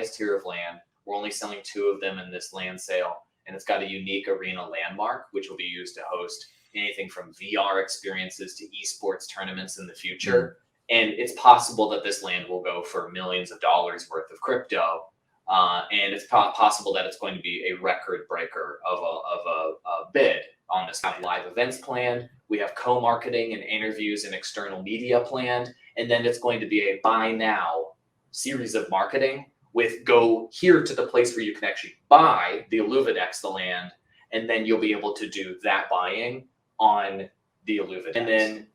tier of land. We're only selling 2 of them in this land sale, and it's got a unique arena landmark, which will be used to host anything from VR experiences to esports tournaments in the future. And it's possible that this land will go for millions of dollars worth of crypto. And it's possible that it's going to be a record breaker of a bid on this live events planned. We have co-marketing and interviews and external media planned. And then it's going to be a buy now series of marketing with go here to the place where you can actually buy the Illuvitars, the land, and then you'll be able to do that buying on the Illuvitars. And then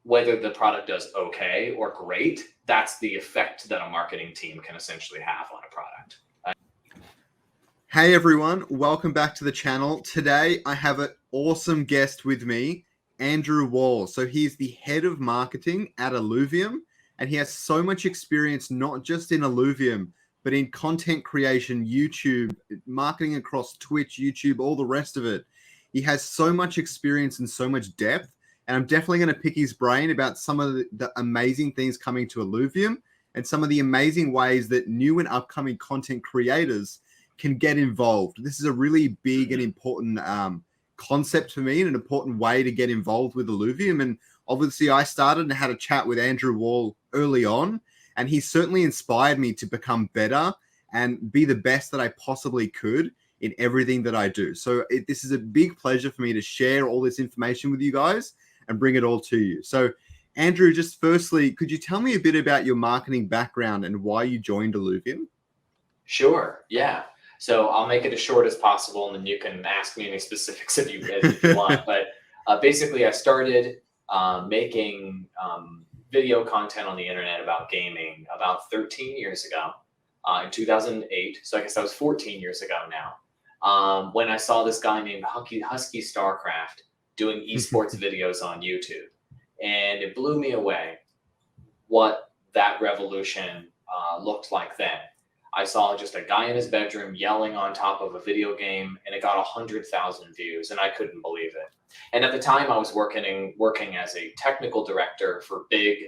whether the product does okay or great, that's the effect that a marketing team can essentially have on a product. Hey everyone, welcome back to the channel. Today I have an awesome guest with me, Andrew Wall. So he's the head of marketing at Illuvium, and he has so much experience not just in Illuvium, but in content creation, YouTube, marketing across Twitch, YouTube, all the rest of it. He has so much experience and so much depth, and I'm definitely going to pick his brain about some of the amazing things coming to Illuvium and some of the amazing ways that new and upcoming content creators can get involved. This is a really big and important concept for me and an important way to get involved with Illuvium. And obviously I started and had a chat with Andrew Wall early on, and he certainly inspired me to become better and be the best that I possibly could in everything that I do. So this is a big pleasure for me to share all this information with you guys and bring it all to you. So Andrew, just firstly, could you tell me a bit about your marketing background and why you joined Illuvium? Sure, yeah. So I'll make it as short as possible, and then you can ask me any specifics if you want. But basically, I started making video content on the internet about gaming about 13 years ago, in 2008. So I guess that was 14 years ago now, when I saw this guy named Husky Starcraft doing esports videos on YouTube. And it blew me away what that revolution looked like then. I saw just a guy in his bedroom yelling on top of a video game, and it got 100,000 views, and I couldn't believe it. And at the time, I was working as a technical director for big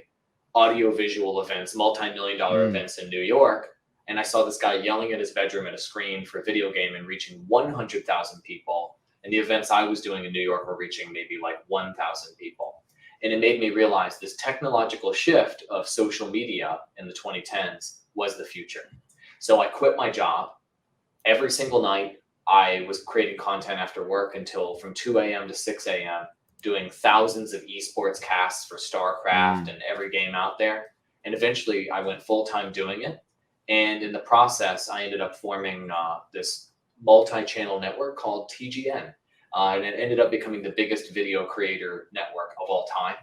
audio-visual events, multi-million-dollar events in New York, and I saw this guy yelling at his bedroom at a screen for a video game and reaching 100,000 people. And the events I was doing in New York were reaching maybe like 1,000 people. And it made me realize this technological shift of social media in the 2010s was the future. So I quit my job. Every single night, I was creating content after work until from 2 a.m. to 6 a.m., doing thousands of esports casts for StarCraft and every game out there. And eventually I went full-time doing it. And in the process, I ended up forming this multi-channel network called TGN. And it ended up becoming the biggest video creator network of all time.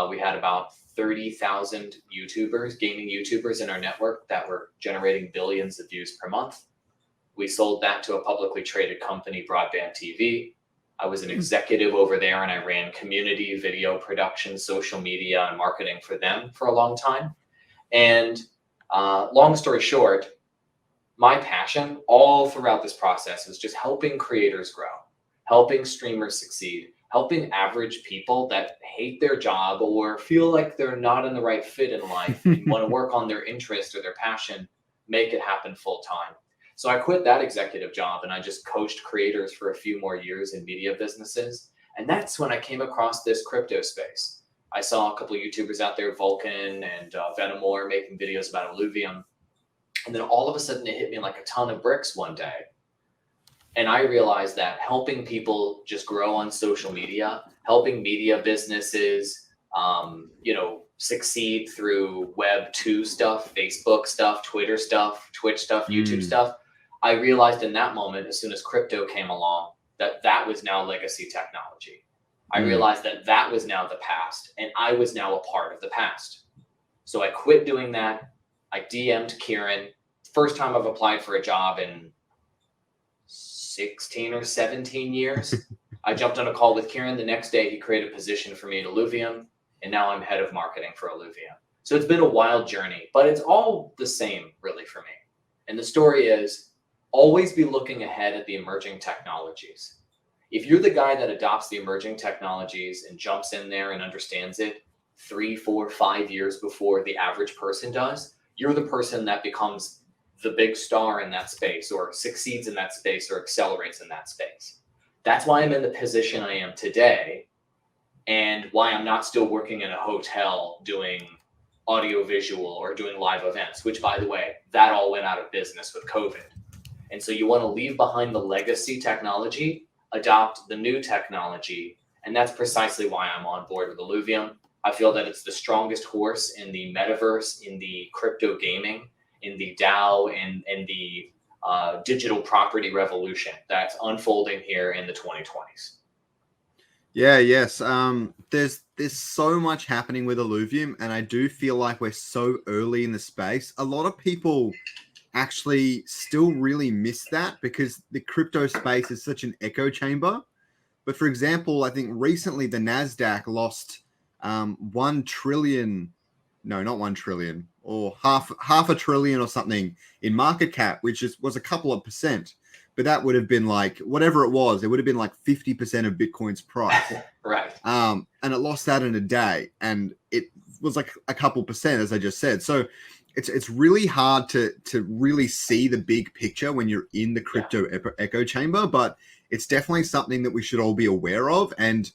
We had about 30,000 YouTubers, gaming YouTubers in our network that were generating billions of views per month. We sold that to a publicly traded company, Broadband TV. I was an executive over there, and I ran community video production, social media, and marketing for them for a long time. And long story short, my passion all throughout this process was just helping creators grow, helping streamers succeed, helping average people that hate their job or feel like they're not in the right fit in life and want to work on their interest or their passion, make it happen full time. So I quit that executive job, and I just coached creators for a few more years in media businesses. And that's when I came across this crypto space. I saw a couple of YouTubers out there, Vulcan and Venomore, making videos about Illuvium. And then all of a sudden it hit me like a ton of bricks one day. And I realized that helping people just grow on social media, helping media businesses, succeed through Web 2 stuff, Facebook stuff, Twitter stuff, Twitch stuff, YouTube stuff. I realized in that moment, as soon as crypto came along, that was now legacy technology. I realized that was now the past, and I was now a part of the past. So I quit doing that. I DM'd Kieran. First time I've applied for a job in 16 or 17 years. I jumped on a call with Kieran. The next day, he created a position for me at Illuvium, and now I'm head of marketing for Illuvium. So it's been a wild journey, but it's all the same really for me. And the story is always be looking ahead at the emerging technologies. If you're the guy that adopts the emerging technologies and jumps in there and understands it 3, 4, 5 years before the average person does, you're the person that becomes the big star in that space, or succeeds in that space, or accelerates in that space. That's why I'm in the position I am today, and why I'm not still working in a hotel doing audio-visual or doing live events, which, by the way, that all went out of business with COVID. And so you want to leave behind the legacy technology, adopt the new technology, and that's precisely why I'm on board with Illuvium. I feel that it's the strongest horse in the metaverse, in the crypto gaming, in the DAO, and the digital property revolution that's unfolding here in the 2020s. Yeah, yes. There's so much happening with Illuvium, and I do feel like we're so early in the space. A lot of people actually still really miss that because the crypto space is such an echo chamber. But for example, I think recently the NASDAQ lost 1 trillion, no, not 1 trillion, or half a trillion or something in market cap, which was a couple of percent. But that would have been like, whatever it would have been like 50% of Bitcoin's price. Right. And it lost that in a day. And it was like a couple percent, as I just said. So it's really hard to really see the big picture when you're in the crypto echo chamber. But it's definitely something that we should all be aware of. And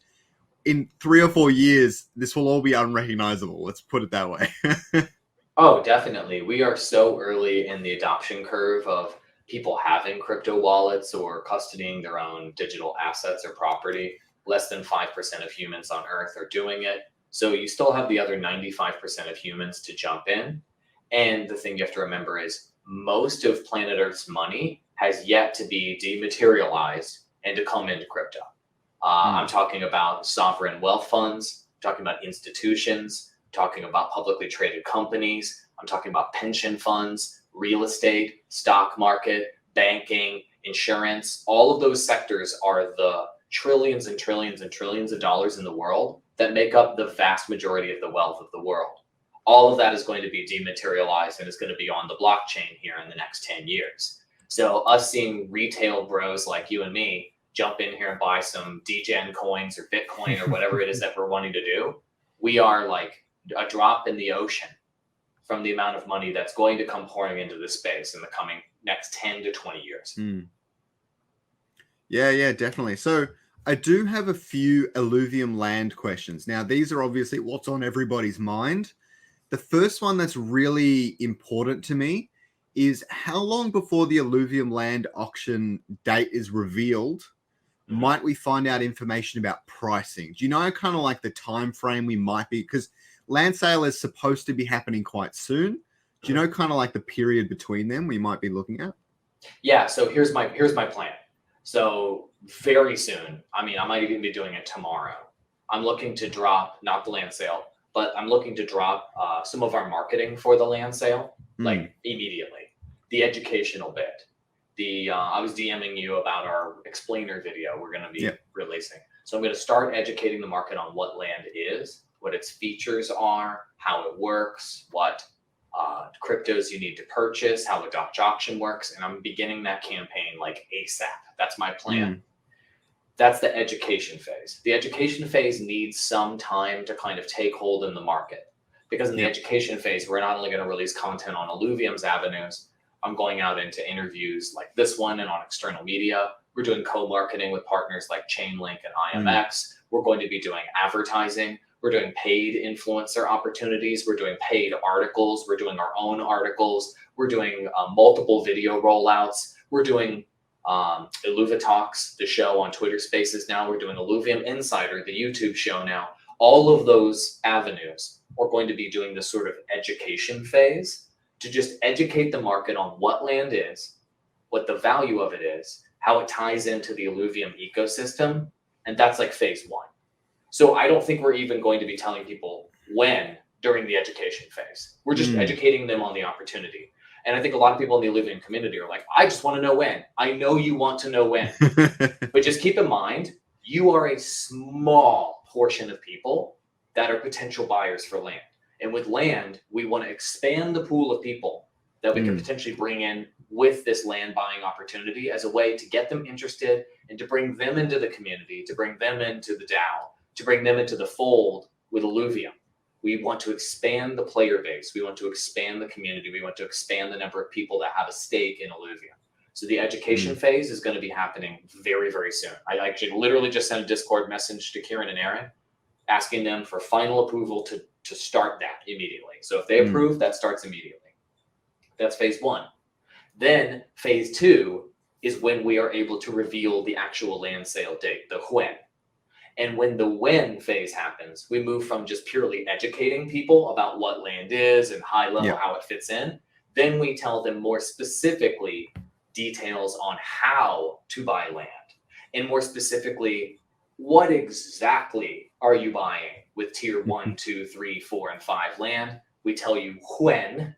in 3 or 4 years, this will all be unrecognizable. Let's put it that way. Oh, definitely. We are so early in the adoption curve of people having crypto wallets or custodying their own digital assets or property. Less than 5% of humans on Earth are doing it. So you still have the other 95% of humans to jump in. And the thing you have to remember is most of planet Earth's money has yet to be dematerialized and to come into crypto. I'm talking about sovereign wealth funds, I'm talking about institutions, I'm talking about publicly traded companies, I'm talking about pension funds, real estate, stock market, banking, insurance. All of those sectors are the trillions and trillions and trillions of dollars in the world that make up the vast majority of the wealth of the world. All of that is going to be dematerialized and is going to be on the blockchain here in the next 10 years. So us seeing retail bros like you and me jump in here and buy some degen coins or Bitcoin or whatever it is that we're wanting to do, we are like a drop in the ocean from the amount of money that's going to come pouring into this space in the coming next 10 to 20 years. Yeah, definitely. So I do have a few Illuvium Land questions. Now, these are obviously what's on everybody's mind. The first one that's really important to me is how long before the Illuvium Land auction date is revealed might we find out information about pricing? Do you know kind of like the time frame we might be, because land sale is supposed to be happening quite soon. Do you know kind of like the period between them we might be looking at? Yeah, so here's my plan. So very soon, I mean, I might even be doing it tomorrow. I'm looking to drop, not the land sale, but I'm looking to drop some of our marketing for the land sale, like immediately. The educational bit. I was DMing you about our explainer video we're going to be releasing. So I'm going to start educating the market on what land is, what its features are, how it works, what cryptos you need to purchase, how a Dutch auction works. And I'm beginning that campaign like ASAP. That's my plan. That's the education phase. The education phase needs some time to kind of take hold in the market, because in the education phase, we're not only going to release content on Illuvium's avenues. I'm going out into interviews like this one and on external media. We're doing co-marketing with partners like Chainlink and IMX. We're going to be doing advertising. We're doing paid influencer opportunities. We're doing paid articles. We're doing our own articles. We're doing multiple video rollouts. We're doing Illuvitars, the show on Twitter Spaces now. We're doing Illuvium Insider, the YouTube show now. All of those avenues are going to be doing this sort of education phase to just educate the market on what land is, what the value of it is, how it ties into the Illuvium ecosystem. And that's like phase one. So I don't think we're even going to be telling people when during the education phase. We're just educating them on the opportunity. And I think a lot of people in the Illuvium community are like, I just want to know when. I know you want to know when. But just keep in mind, you are a small portion of people that are potential buyers for land. And with land, we want to expand the pool of people that we can potentially bring in with this land buying opportunity as a way to get them interested and to bring them into the community, to bring them into the DAO, to bring them into the fold with Illuvium. We want to expand the player base. We want to expand the community. We want to expand the number of people that have a stake in Illuvium. So the education phase is going to be happening very, very soon. I actually literally just sent a Discord message to Kieran and Aaron asking them for final approval to start that immediately. So if they approve, that starts immediately. That's phase 1. Then phase 2 is when we are able to reveal the actual land sale date, the when. And when the when phase happens, we move from just purely educating people about what land is and high level how it fits in. Then we tell them more specifically details on how to buy land. And more specifically, what exactly are you buying with tier 1, 2, 3, 4, and 5 land? We tell you when,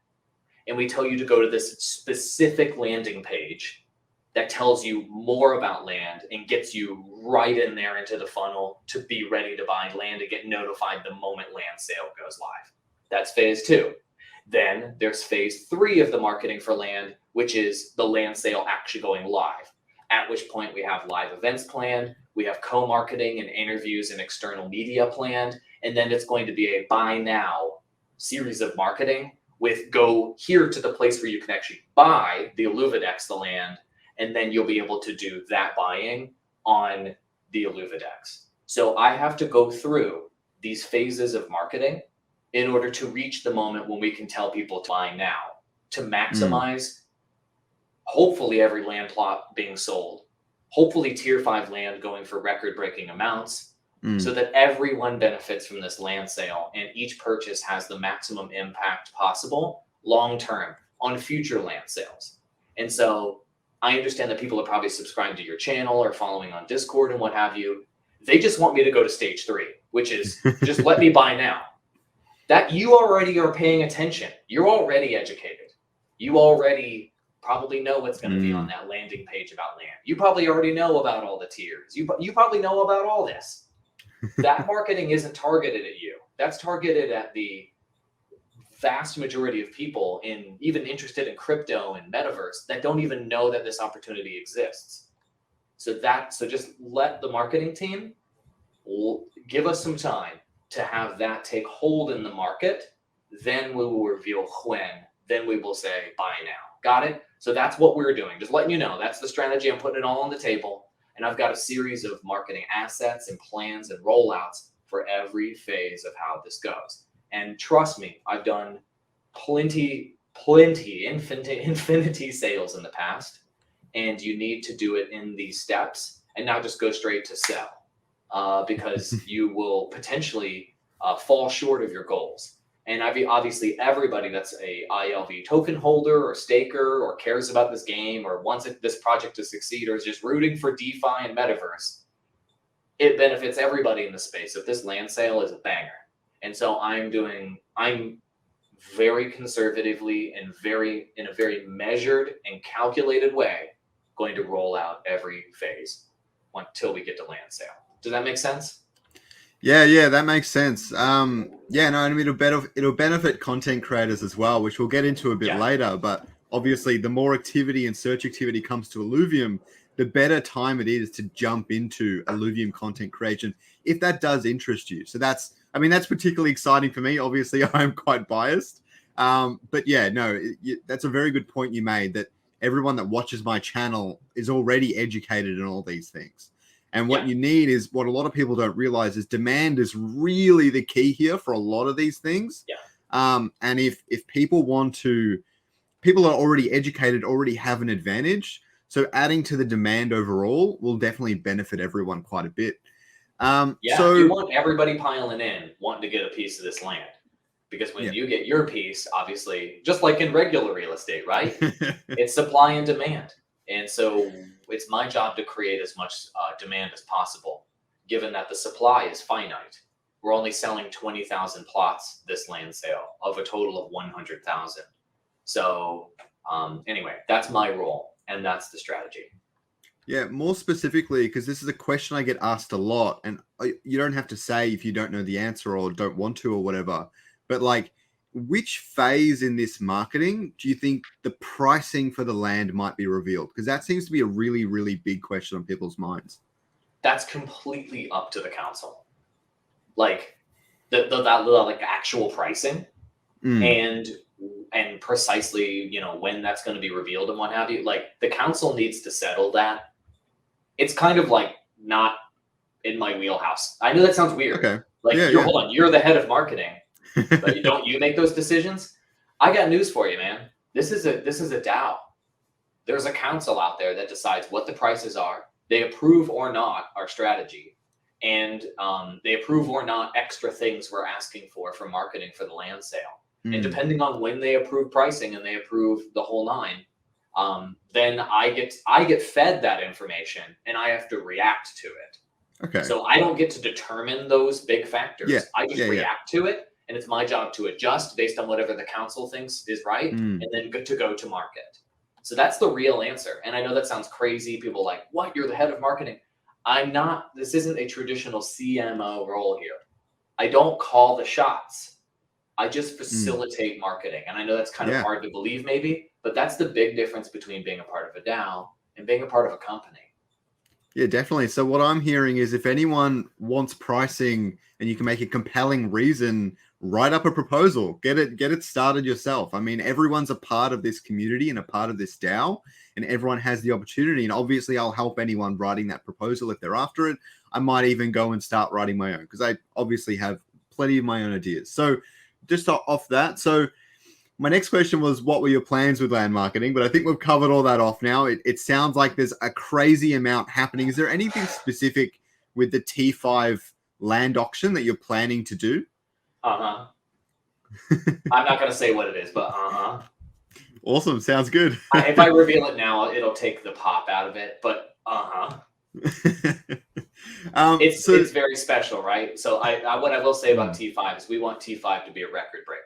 and we tell you to go to this specific landing page that tells you more about land and gets you right in there into the funnel to be ready to buy land and get notified the moment land sale goes live. That's phase 2. Then there's phase 3 of the marketing for land, which is the land sale actually going live, at which point we have live events planned, we have co-marketing and interviews and external media planned, and then it's going to be a buy now series of marketing with go here to the place where you can actually buy the Illuvitars, the land, and then you'll be able to do that buying on the Illuvitars. So I have to go through these phases of marketing in order to reach the moment when we can tell people to buy now, to maximize hopefully every land plot being sold, hopefully tier 5 land going for record-breaking amounts, so that everyone benefits from this land sale and each purchase has the maximum impact possible long-term on future land sales. And so I understand that people are probably subscribed to your channel or following on Discord and what have you. They just want me to go to stage 3, which is just let me buy now. That you already are paying attention. You're already educated. You already probably know what's going to be on that landing page about land. You probably already know about all the tiers. You probably know about all this. That marketing isn't targeted at you. That's targeted at the vast majority of people even interested in crypto and metaverse that don't even know that this opportunity exists. So just let the marketing team give us some time to have that take hold in the market. Then we will reveal when. Then we will say buy now. Got it? So that's what we're doing. Just letting you know, that's the strategy. I'm putting it all on the table. And I've got a series of marketing assets and plans and rollouts for every phase of how this goes. And trust me, I've done plenty, infinity sales in the past. And you need to do it in these steps and not just go straight to sell because you will potentially fall short of your goals. And obviously everybody that's a ILV token holder or staker or cares about this game or wants this project to succeed or is just rooting for DeFi and metaverse, it benefits everybody in the space. If this land sale is a banger. And so I'm very conservatively and in a very measured and calculated way going to roll out every phase until we get to land sale. Does that make sense? Yeah, that makes sense. And it'll benefit content creators as well, which we'll get into a bit later. But obviously, the more activity and search activity comes to Illuvium, the better time it is to jump into Illuvium content creation if that does interest you. So that's particularly exciting for me. Obviously, I'm quite biased, but that's a very good point you made. That everyone that watches my channel is already educated in all these things. And what you need is what a lot of people don't realize is demand is really the key here for a lot of these things. And if people are already educated, already have an advantage. So adding to the demand overall will definitely benefit everyone quite a bit. So you want everybody piling in, wanting to get a piece of this land. Because when you get your piece, obviously, just like in regular real estate, right? It's supply and demand. And so it's my job to create as much demand as possible, given that the supply is finite. We're only selling 20,000 plots this land sale of a total of 100,000. So anyway, that's my role and that's the strategy. Yeah, more specifically, because this is a question I get asked a lot, and you don't have to say if you don't know the answer or don't want to or whatever, but like, which phase in this marketing do you think the pricing for the land might be revealed? Because that seems to be a really, really big question on people's minds. That's completely up to the council. Like, like actual pricing Mm. and precisely, when that's going to be revealed and what have you. Like the council needs to settle that. It's kind of like not in my wheelhouse. I know that sounds weird. Okay. Like Yeah, yeah. hold on, you're the head of marketing, but don't you make those decisions? I got news for you, man. This is a DAO. There's a council out there that decides what the prices are. They approve or not our strategy, and they approve or not extra things we're asking for marketing for the land sale. And Mm. depending on when they approve pricing and they approve the whole nine, then I get fed that information and I have to react to it. Okay. So I don't get to determine those big factors. Yeah. I just Yeah, yeah. react to it, and it's my job to adjust based on whatever the council thinks is right, Mm. and then go to market. So that's the real answer. And I know that sounds crazy. People are like, what? You're the head of marketing. I'm not. This isn't a traditional CMO role here. I don't call the shots. I just facilitate marketing. And I know that's kind of Yeah. hard to believe maybe, but that's the big difference between being a part of a DAO and being a part of a company. Yeah, definitely. So what I'm hearing is if anyone wants pricing and you can make a compelling reason, write up a proposal, get it started yourself. I mean, everyone's a part of this community and a part of this DAO, and everyone has the opportunity. And obviously I'll help anyone writing that proposal if they're after it. I might even go and start writing my own because I obviously have plenty of my own ideas. So just off that. So my next question was, what were your plans with land marketing? But I think we've covered all that off now. It sounds like there's a crazy amount happening. Is there anything specific with the T5 land auction that you're planning to do? I'm not going to say what it is, but Awesome. Sounds good. if I reveal it now, it'll take the pop out of it, but it's very special, right? So what I will say about T5 is we want T5 to be a record breaker.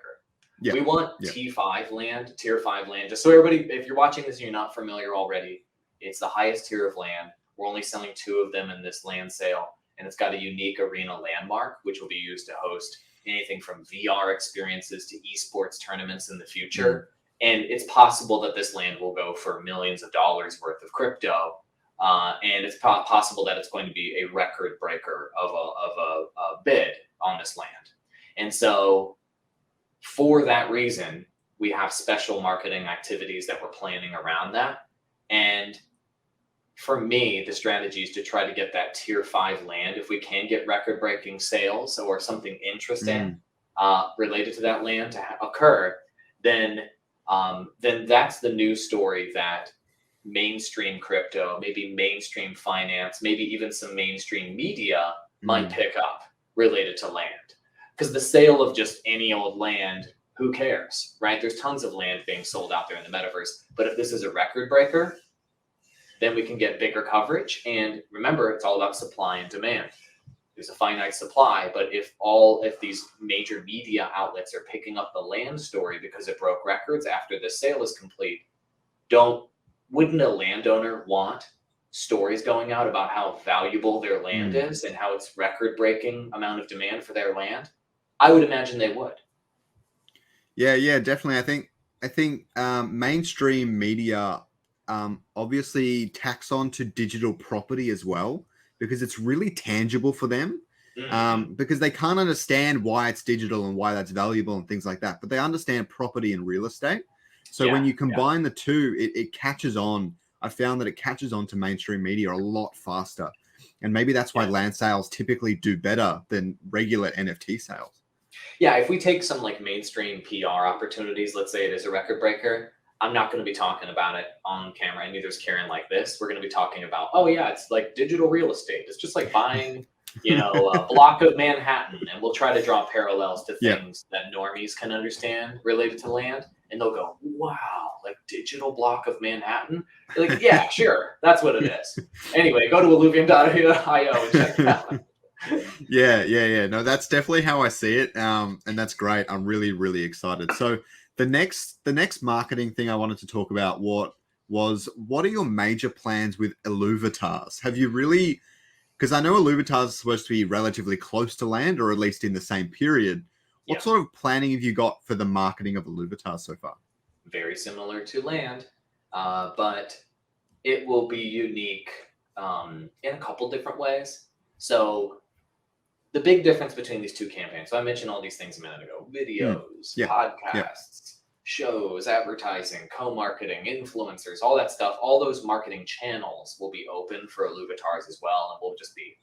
Yeah. We want T5 land, tier 5 land. Just so everybody, if you're watching this and you're not familiar already, it's the highest tier of land. We're only selling 2 of them in this land sale, and it's got a unique arena landmark, which will be used to host anything from VR experiences to esports tournaments in the future. And it's possible that this land will go for millions of dollars worth of crypto. And it's possible that it's going to be a record breaker of a bid on this land. And so for that reason, we have special marketing activities that we're planning around that. And for me, the strategy is to try to get that tier 5 land. If we can get record breaking sales or something interesting related to that land to occur, then that's the news story that mainstream crypto, maybe mainstream finance, maybe even some mainstream media might pick up related to land. Because the sale of just any old land, who cares, right? There's tons of land being sold out there in the metaverse. But if this is a record breaker, then we can get bigger coverage. And remember, it's all about supply and demand. There's a finite supply, but if these major media outlets are picking up the land story because it broke records after the sale is complete, wouldn't a landowner want stories going out about how valuable their land is and how it's record-breaking amount of demand for their land? I would imagine they would. Yeah, definitely. I think mainstream media obviously tax on to digital property as well because it's really tangible for them. Because they can't understand why it's digital and why that's valuable and things like that, but they understand property and real estate. So when you combine the two, it catches on. I found that it catches on to mainstream media a lot faster. And maybe that's why land sales typically do better than regular NFT sales. Yeah, if we take some like mainstream PR opportunities, let's say it is a record breaker, I'm not going to be talking about it on camera. And neither is Karen like this. We're going to be talking about, it's like digital real estate. It's just like buying, a block of Manhattan. And we'll try to draw parallels to things that normies can understand related to land. And they'll go, wow, like digital block of Manhattan? They're like, yeah, sure. That's what it is. Anyway, go to Illuvium.io and check it out. Yeah. No, that's definitely how I see it. And that's great. I'm really, really excited. So the next marketing thing I wanted to talk about what are your major plans with Illuvitars? Have you really, because I know Illuvitars is supposed to be relatively close to land or at least in the same period. What sort of planning have you got for the marketing of Illuvitars so far? Very similar to land, but it will be unique in a couple different ways. So the big difference between these two campaigns, so I mentioned all these things a minute ago, videos, podcasts, shows, advertising, co-marketing, influencers, all that stuff, all those marketing channels will be open for Illuvitars as well, and we'll just be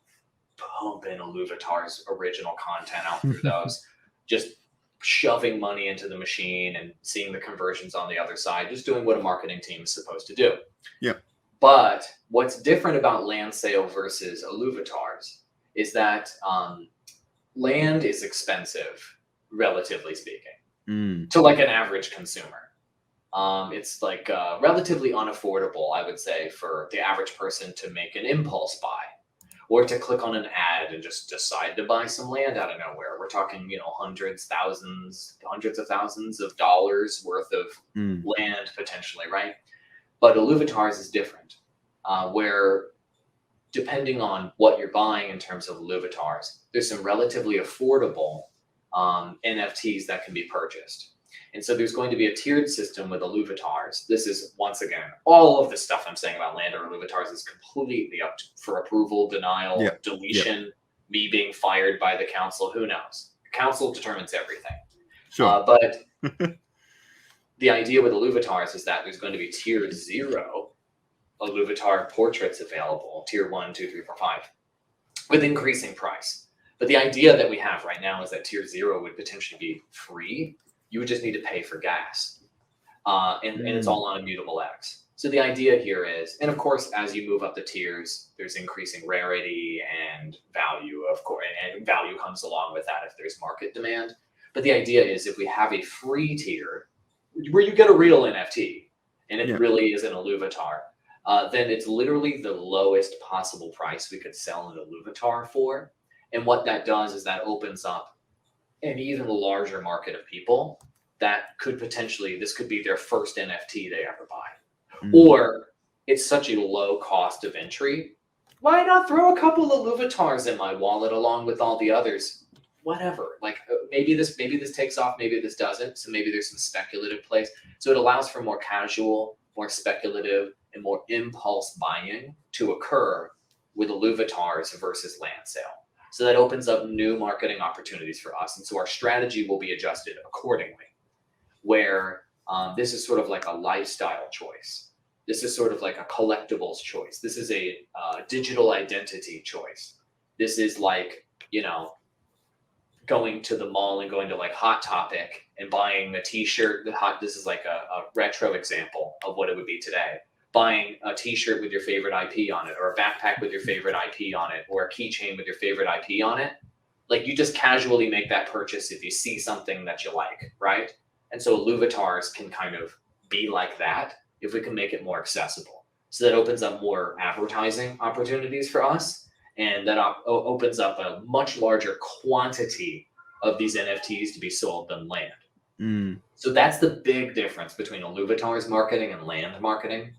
pumping Illuvitars original content out through those, just shoving money into the machine and seeing the conversions on the other side, just doing what a marketing team is supposed to do. But what's different about land sale versus Illuvitars is that land is expensive, relatively speaking, to like an average consumer. It's like relatively unaffordable, I would say, for the average person to make an impulse buy or to click on an ad and just decide to buy some land out of nowhere. We're talking, hundreds of thousands of dollars worth of land potentially, right? But Illuvitars is different, where depending on what you're buying in terms of Illuvitars, there's some relatively affordable NFTs that can be purchased. And so there's going to be a tiered system with Illuvitars. This is, once again, all of the stuff I'm saying about land or Illuvitars is completely up for approval, denial, deletion, me being fired by the council, who knows? The council determines everything. But the idea with Illuvitars is that there's going to be tier 0 Illuvitar portraits available, tier 1, 2, 3, 4, 5, with increasing price. But the idea that we have right now is that tier 0 would potentially be free. You would just need to pay for gas. And it's all on Immutable X. So the idea here is, and of course, as you move up the tiers, there's increasing rarity and value, of course, and value comes along with that if there's market demand. But the idea is if we have a free tier where you get a real NFT and it really is an Illuvitar, then it's literally the lowest possible price we could sell an Illuvitar for. And what that does is that opens up an even larger market of people that could potentially, this could be their first NFT they ever buy. Or it's such a low cost of entry. Why not throw a couple of Illuvitars in my wallet along with all the others? Whatever. Like maybe this takes off, maybe this doesn't. So maybe there's some speculative plays. So it allows for more casual, more speculative, and more impulse buying to occur with Illuvitars versus land sale. So that opens up new marketing opportunities for us. And so our strategy will be adjusted accordingly, where this is sort of like a lifestyle choice. This is sort of like a collectibles choice. This is a digital identity choice. This is like, going to the mall and going to like Hot Topic and buying a t-shirt. This is like a retro example of what it would be today. Buying a t-shirt with your favorite IP on it, or a backpack with your favorite IP on it, or a keychain with your favorite IP on it. Like you just casually make that purchase if you see something that you like, right? And so Illuvitars can kind of be like that if we can make it more accessible. So that opens up more advertising opportunities for us. And that opens up a much larger quantity of these NFTs to be sold than land. So that's the big difference between Illuvitars marketing and land marketing,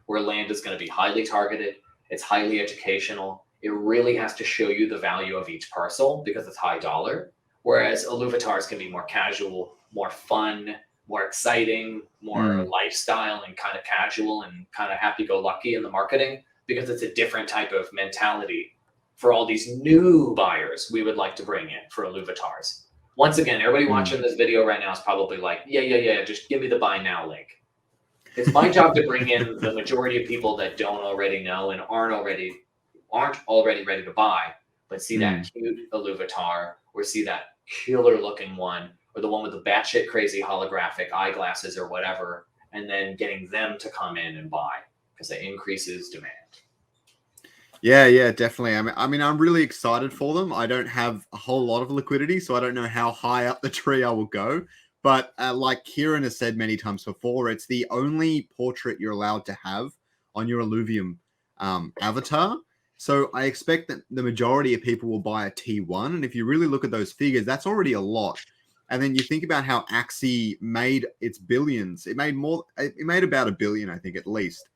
where land is going to be highly targeted. It's highly educational. It really has to show you the value of each parcel because it's high dollar. Whereas Illuvitars can be more casual, more fun, more exciting, more lifestyle and kind of casual and kind of happy-go-lucky in the marketing because it's a different type of mentality for all these new buyers we would like to bring in for Illuvitars. Once again, everybody watching this video right now is probably like, yeah, just give me the buy now link. It's my job to bring in the majority of people that don't already know and aren't already ready to buy, but see that cute Illuvitar or see that killer looking one or the one with the batshit crazy holographic eyeglasses or whatever, and then getting them to come in and buy because it increases demand. Yeah, definitely. I mean, I'm really excited for them. I don't have a whole lot of liquidity, so I don't know how high up the tree I will go. But like Kieran has said many times before, it's the only portrait you're allowed to have on your Illuvium avatar. So I expect that the majority of people will buy a T1. And if you really look at those figures, that's already a lot. And then you think about how Axie made its billions. It made about $1 billion, I think, at least.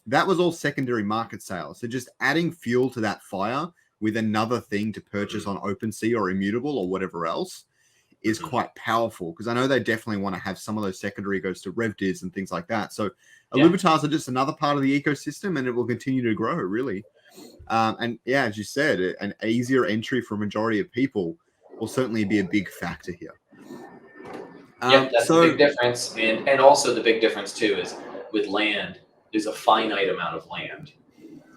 That was all secondary market sales. So just adding fuel to that fire with another thing to purchase on OpenSea or Immutable or whatever else is quite powerful, because I know they definitely want to have some of those secondary goes to RevDiz and things like that. So Illuvitars are just another part of the ecosystem, and it will continue to grow, really. And yeah, as you said, an easier entry for a majority of people will certainly be a big factor here. Yep, that's the big difference. And also the big difference too is with land, there's a finite amount of land.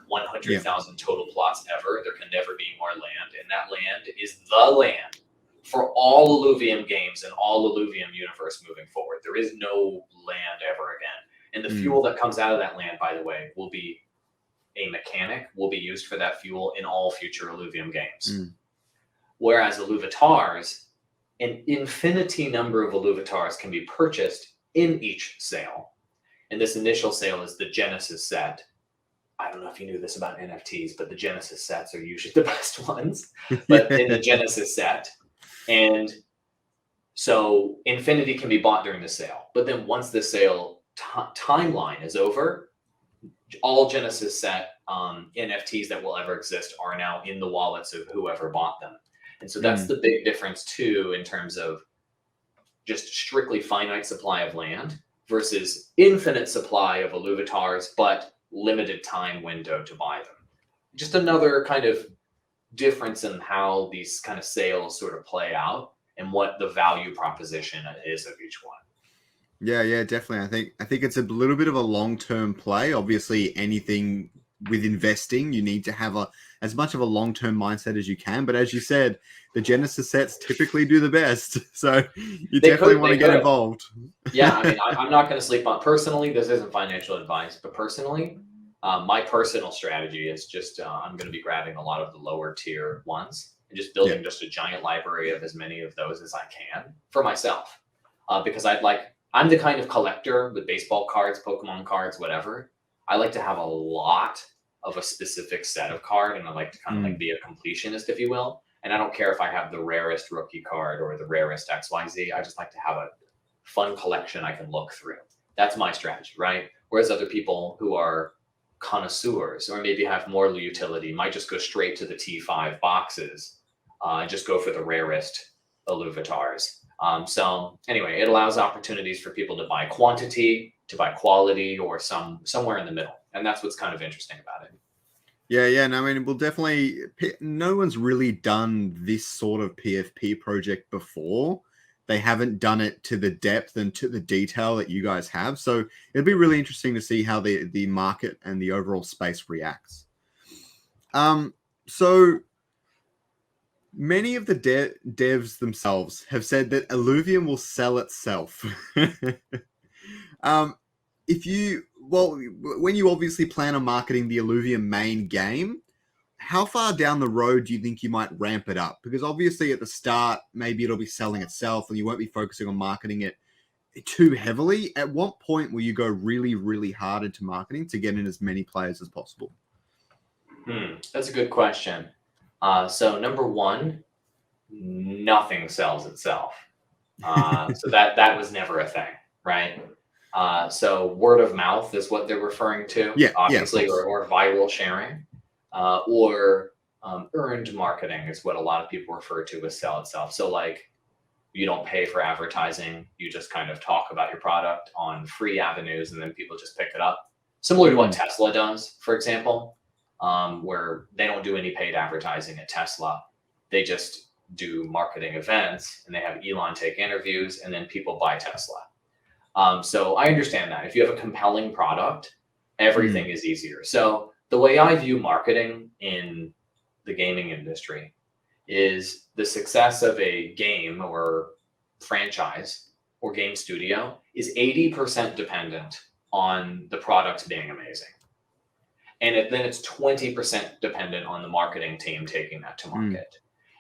100,000 total plots ever. There can never be more land. And that land is the land for all Illuvium games and all Illuvium universe moving forward. There is no land ever again. And the fuel that comes out of that land, by the way, will be a mechanic, will be used for that fuel in all future Illuvium games. Whereas Illuvitars, an infinity number of Illuvitars can be purchased in each sale. And this initial sale is the Genesis set. I don't know if you knew this about NFTs, but the Genesis sets are usually the best ones. But in the Genesis set, and so infinity can be bought during the sale. But then once the sale timeline is over, all Genesis set NFTs that will ever exist are now in the wallets of whoever bought them. And so that's the big difference too, in terms of just strictly finite supply of land versus infinite supply of Illuvitars, but limited time window to buy them. Just another kind of difference in how these kind of sales sort of play out and what the value proposition is of each one. Yeah, definitely. I think it's a little bit of a long-term play. Obviously, anything with investing, you need to have as much of a long-term mindset as you can. But as you said, the Genesis sets typically do the best. So you definitely want to get involved. Yeah, I mean, I'm not going to sleep on personally. This isn't financial advice, but personally, my personal strategy is just I'm going to be grabbing a lot of the lower tier ones and just building just a giant library of as many of those as I can for myself. Because I'm the kind of collector with baseball cards, Pokemon cards, whatever. I like to have a lot of a specific set of card, and I like to kind of like be a completionist, if you will. And I don't care if I have the rarest rookie card or the rarest XYZ. I just like to have a fun collection I can look through. That's my strategy, right? Whereas other people who are connoisseurs or maybe have more utility might just go straight to the T5 boxes and just go for the rarest Illuvitars. So anyway, it allows opportunities for people to buy quantity, to buy quality, or somewhere in the middle. And that's what's kind of interesting about it. Yeah. No, I mean, we'll definitely, no one's really done this sort of PFP project before. They haven't done it to the depth and to the detail that you guys have. So it'll be really interesting to see how the market and the overall space reacts. So many of the devs themselves have said that Illuvium will sell itself. When you obviously plan on marketing the Illuvium main game, how far down the road do you think you might ramp it up? Because obviously at the start, maybe it'll be selling itself and you won't be focusing on marketing it too heavily. At what point will you go really, really hard into marketing to get in as many players as possible? That's a good question. So number one, nothing sells itself. So that was never a thing, right? So word of mouth is what they're referring to, obviously, or viral sharing, or earned marketing is what a lot of people refer to as sell itself. So like, you don't pay for advertising, you just kind of talk about your product on free avenues and then people just pick it up. Similar to what Tesla does, for example, where they don't do any paid advertising at Tesla. They just do marketing events and they have Elon take interviews and then people buy Tesla. So I understand that if you have a compelling product, everything is easier. So the way I view marketing in the gaming industry is the success of a game or franchise or game studio is 80% dependent on the product being amazing. And then it's 20% dependent on the marketing team taking that to market.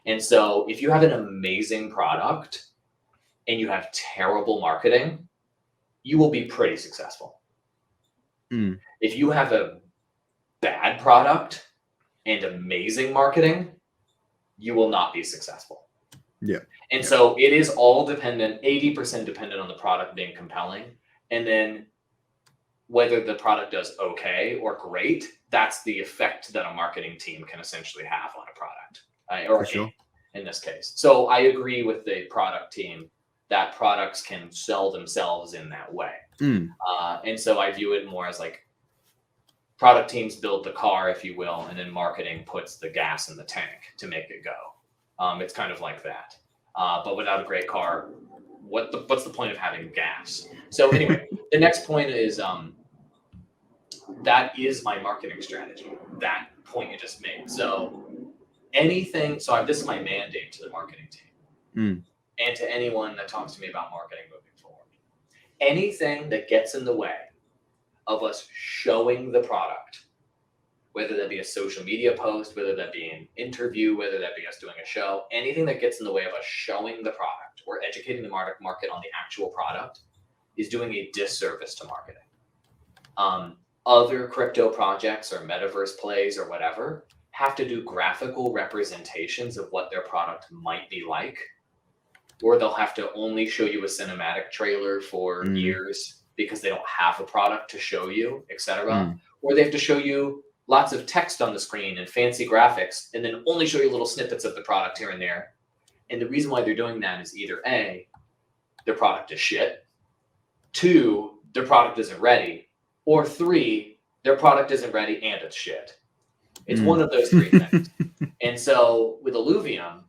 And so if you have an amazing product and you have terrible marketing, you will be pretty successful. If you have a bad product and amazing marketing, you will not be successful. And so it is all dependent, 80% dependent on the product being compelling. And then whether the product does okay or great, that's the effect that a marketing team can essentially have on a product, or in this case. So I agree with the product team that products can sell themselves in that way. And so I view it more as like Product teams build the car, if you will, and then marketing puts the gas in the tank to make it go. It's kind of like that. But without a great car, what's the point of having gas? So anyway, the next point is that is my marketing strategy. That point you just made. So this is my mandate to the marketing team and to anyone that talks to me about marketing moving forward. Anything that gets in the way of us showing the product, whether that be a social media post, whether that be an interview, whether that be us doing a show, anything that gets in the way of us showing the product or educating the market on the actual product is doing a disservice to marketing. Other crypto projects or metaverse plays or whatever have to do graphical representations of what their product might be like, or they'll have to only show you a cinematic trailer for years because they don't have a product to show you, etc. Or they have to show you lots of text on the screen and fancy graphics and then only show you little snippets of the product here and there. And the reason why they're doing that is either A, their product is shit, 2, their product isn't ready, or 3, their product isn't ready and it's shit. It's one of those 3 things. And so with Illuvium,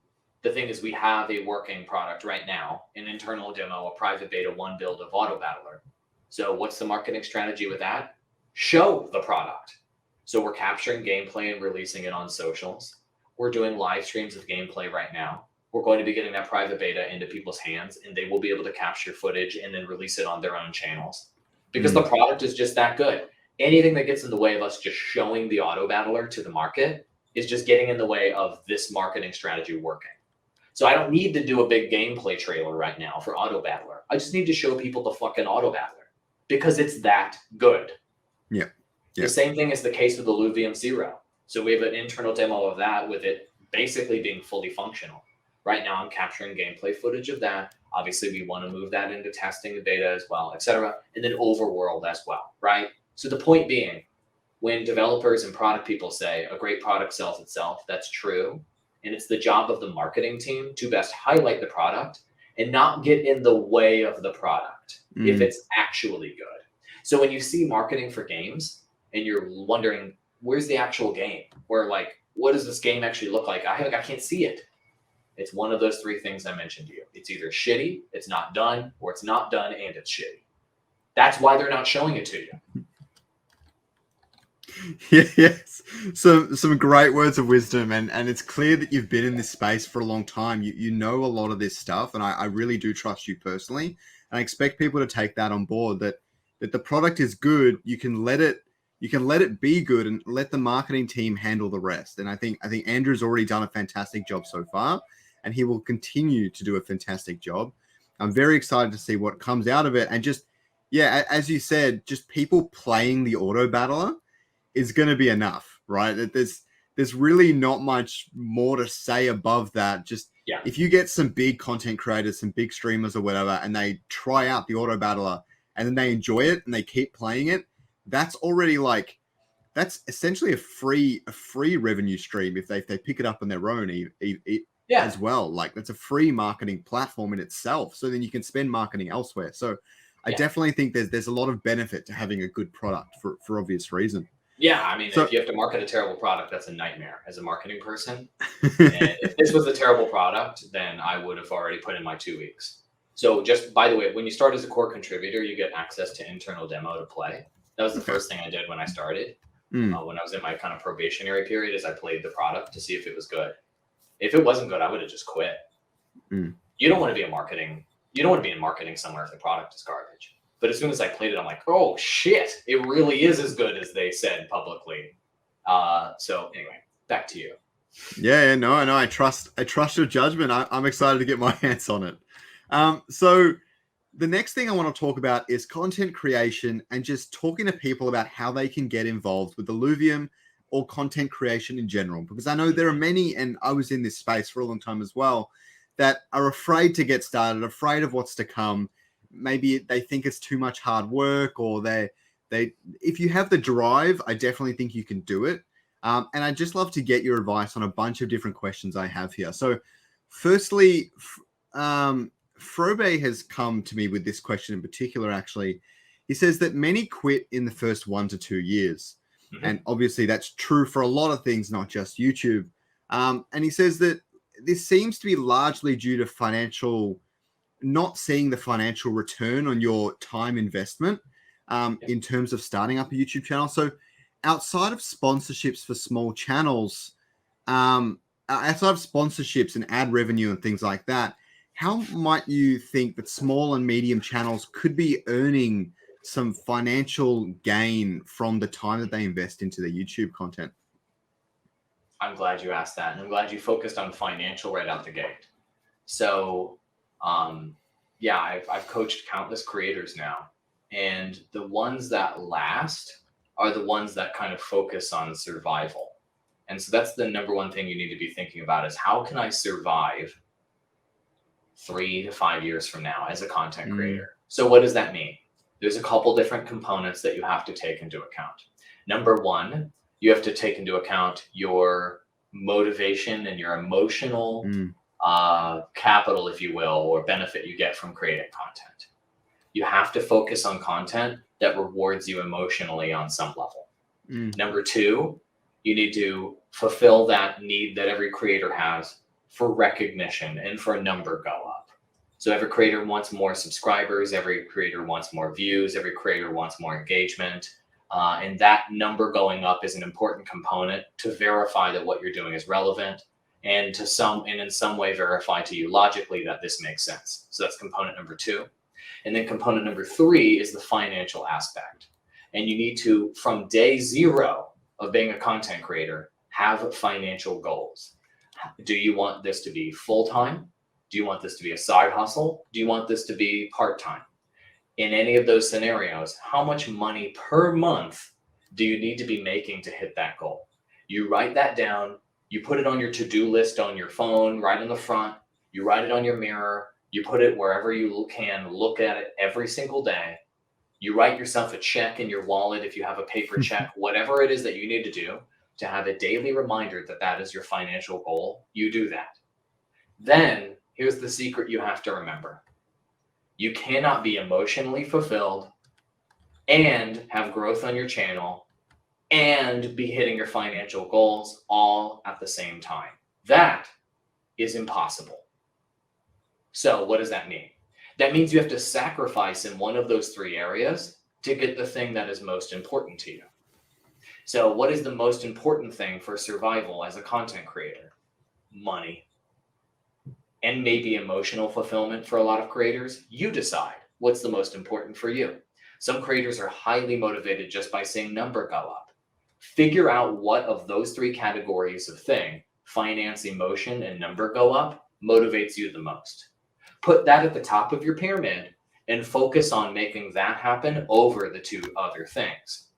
the thing is we have a working product right now, an internal demo, a private beta 1 build of Auto Battler. So what's the marketing strategy with that? Show the product. So we're capturing gameplay and releasing it on socials. We're doing live streams of gameplay right now. We're going to be getting that private beta into people's hands, and they will be able to capture footage and then release it on their own channels because the product is just that good. Anything that gets in the way of us just showing the Auto Battler to the market is just getting in the way of this marketing strategy working. So I don't need to do a big gameplay trailer right now for Auto Battler. I just need to show people the fucking Auto Battler because it's that good. Yeah. The same thing is the case with Illuvium 0. So we have an internal demo of that with it basically being fully functional. Right now I'm capturing gameplay footage of that. Obviously we want to move that into testing the beta as well, etc. And then Overworld as well, right? So the point being, when developers and product people say a great product sells itself, that's true. And it's the job of the marketing team to best highlight the product and not get in the way of the product if it's actually good. So when you see marketing for games and you're wondering, where's the actual game? Or like, what does this game actually look like? I can't see it. It's one of those 3 things I mentioned to you. It's either shitty, it's not done, or it's not done and it's shitty. That's why they're not showing it to you. Yes, some great words of wisdom, and it's clear that you've been in this space for a long time. You know a lot of this stuff, and I really do trust you personally, and I expect people to take that on board. That the product is good. You can let it be good, and let the marketing team handle the rest. And I think Andrew's already done a fantastic job so far, and he will continue to do a fantastic job. I'm very excited to see what comes out of it, and just as you said, just people playing the Auto Battler is going to be enough, right? There's really not much more to say above that. Just if you get some big content creators, some big streamers or whatever, and they try out the Auto Battler and then they enjoy it and they keep playing it, that's already that's essentially a free revenue stream if they pick it up on their own as well. Like that's a free marketing platform in itself. So then you can spend marketing elsewhere. So I definitely think there's a lot of benefit to having a good product for obvious reason. Yeah, I mean, if you have to market a terrible product, that's a nightmare as a marketing person. And if this was a terrible product, then I would have already put in my 2 weeks. So just by the way, when you start as a core contributor, you get access to internal demo to play. That was the first thing I did when I started. When I was in my kind of probationary period, is I played the product to see if it was good. If it wasn't good, I would have just quit. You don't want to be in marketing. You don't want to be in marketing somewhere if the product is garbage. But as soon as I played it, I'm like, oh shit, it really is as good as they said publicly. So anyway, back to you. No, I trust your judgment. I'm excited to get my hands on it. So the next thing I want to talk about is content creation and just talking to people about how they can get involved with Illuvium or content creation in general. Because I know there are many, and I was in this space for a long time as well, that are afraid to get started, afraid of what's to come. Maybe they think it's too much hard work, or they if you have the drive, I definitely think you can do it. And I'd just love to get your advice on a bunch of different questions I have here. So firstly, Frobe has come to me with this question in particular, actually. He says that many quit in the first 1 to 2 years. And obviously that's true for a lot of things, not just YouTube. And he says that this seems to be largely due to not seeing the financial return on your time investment in terms of starting up a YouTube channel. So outside of sponsorships for small channels, outside of sponsorships and ad revenue and things like that, how might you think that small and medium channels could be earning some financial gain from the time that they invest into their YouTube content? I'm glad you asked that. And I'm glad you focused on financial right out the gate. So, I've coached countless creators now. And the ones that last are the ones that kind of focus on survival. And so that's the number one thing you need to be thinking about is how can I survive 3 to 5 years from now as a content creator? So what does that mean? There's a couple different components that you have to take into account. Number one, you have to take into account your motivation and your emotional capital, if you will, or benefit you get from creating content. You have to focus on content that rewards you emotionally on some level. Number two, you need to fulfill that need that every creator has for recognition and for a number go up. So every creator wants more subscribers, every creator wants more views, every creator wants more engagement. And that number going up is an important component to verify that what you're doing is relevant and in some way verify to you logically that this makes sense. So that's component number two. And then component number three is the financial aspect. And you need to, from day zero of being a content creator, have financial goals. Do you want this to be full-time? Do you want this to be a side hustle? Do you want this to be part-time? In any of those scenarios, how much money per month do you need to be making to hit that goal? You write that down, you put it on your to-do list on your phone, right in the front, you write it on your mirror, you put it wherever you can, look at it every single day. You write yourself a check in your wallet if you have a paper check, whatever it is that you need to do to have a daily reminder that that is your financial goal, you do that. Then here's the secret you have to remember. You cannot be emotionally fulfilled and have growth on your channel and be hitting your financial goals all at the same time. That is impossible. So what does that mean? That means you have to sacrifice in one of those three areas to get the thing that is most important to you. So what is the most important thing for survival as a content creator? Money. And maybe emotional fulfillment for a lot of creators. You decide what's the most important for you. Some creators are highly motivated just by seeing number go up. Figure out what of those three categories of thing, finance, emotion, and number go up, motivates you the most. Put that at the top of your pyramid and focus on making that happen over the two other things.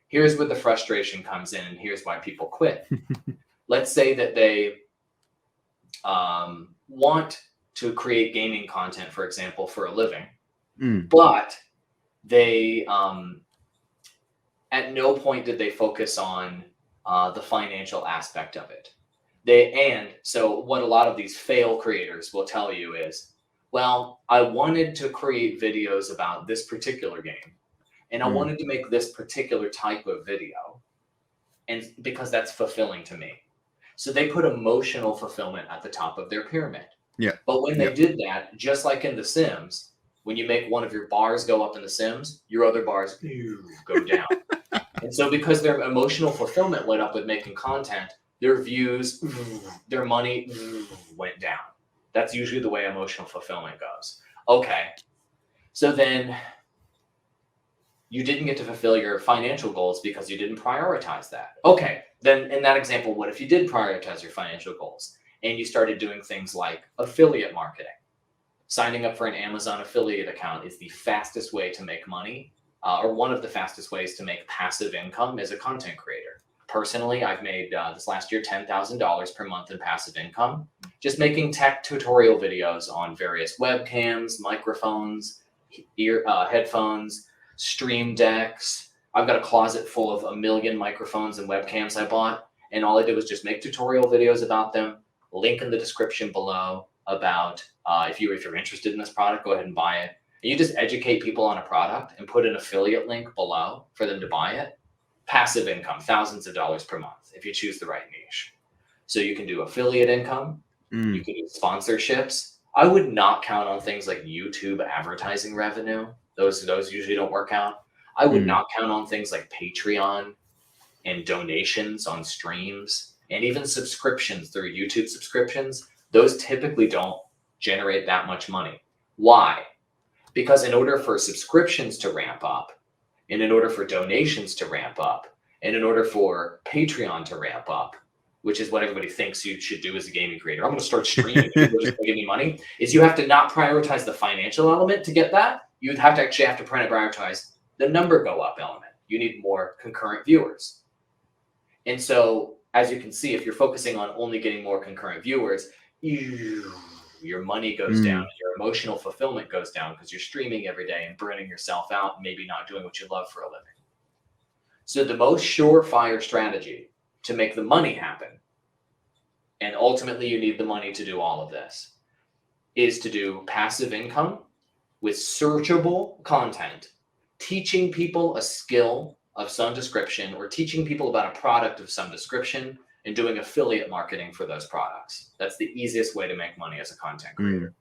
Here's where the frustration comes in, and here's why people quit. Let's say that they want to create gaming content, for example, for a living, but they at no point did they focus on the financial aspect of it. So what a lot of these fail creators will tell you is, well, I wanted to create videos about this particular game, and I wanted to make this particular type of video, and because that's fulfilling to me. So they put emotional fulfillment at the top of their pyramid. Yeah. But when they did that, just like in The Sims, when you make one of your bars go up in The Sims, your other bars go down. And so because their emotional fulfillment went up with making content, their views, their money went down. That's usually the way emotional fulfillment goes. Okay. So then you didn't get to fulfill your financial goals because you didn't prioritize that. Okay. Then in that example, what if you did prioritize your financial goals and you started doing things like affiliate marketing? Signing up for an Amazon affiliate account is the fastest way to make money, or one of the fastest ways to make passive income as a content creator. Personally, I've made this last year $10,000 per month in passive income, just making tech tutorial videos on various webcams, microphones, headphones, stream decks. I've got a closet full of 1 million microphones and webcams I bought, and all I did was just make tutorial videos about them. Link in the description below about if you're interested in this product, go ahead and buy it. And you just educate people on a product and put an affiliate link below for them to buy it. passive income, thousands of dollars per month, if you choose the right niche. So you can do affiliate income, you can do sponsorships. I would not count on things like YouTube advertising revenue. Those usually don't work out. I would not count on things like Patreon and donations on streams and even subscriptions through YouTube subscriptions. Those typically don't generate that much money. Why? Because in order for subscriptions to ramp up, and in order for donations to ramp up, and in order for Patreon to ramp up, which is what everybody thinks you should do as a gaming creator. I'm going to start streaming and people are just going to give me money. Is you have to not prioritize the financial element to get that. You have to prioritize the number go up element. You need more concurrent viewers. And so, as you can see, if you're focusing on only getting more concurrent viewers, your money goes down, your emotional fulfillment goes down because you're streaming every day and burning yourself out and maybe not doing what you love for a living. So the most surefire strategy to make the money happen, and ultimately you need the money to do all of this, is to do passive income with searchable content, teaching people a skill of some description or teaching people about a product of some description and doing affiliate marketing for those products. That's the easiest way to make money as a content creator.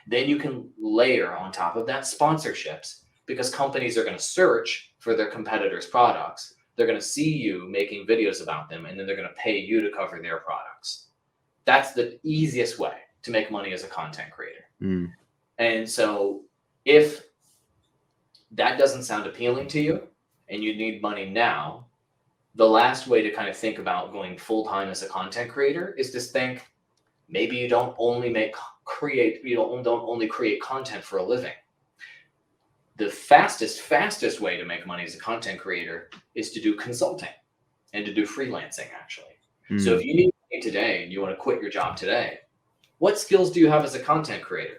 Then you can layer on top of that sponsorships, because companies are going to search for their competitors' products. They're going to see you making videos about them, and then they're going to pay you to cover their products. That's the easiest way to make money as a content creator. And so if that doesn't sound appealing to you and you need money now, the last way to kind of think about going full-time as a content creator is to think, maybe you don't only create content for a living. The fastest way to make money as a content creator is to do consulting and to do freelancing, actually. So if you need money today and you want to quit your job today, what skills do you have as a content creator?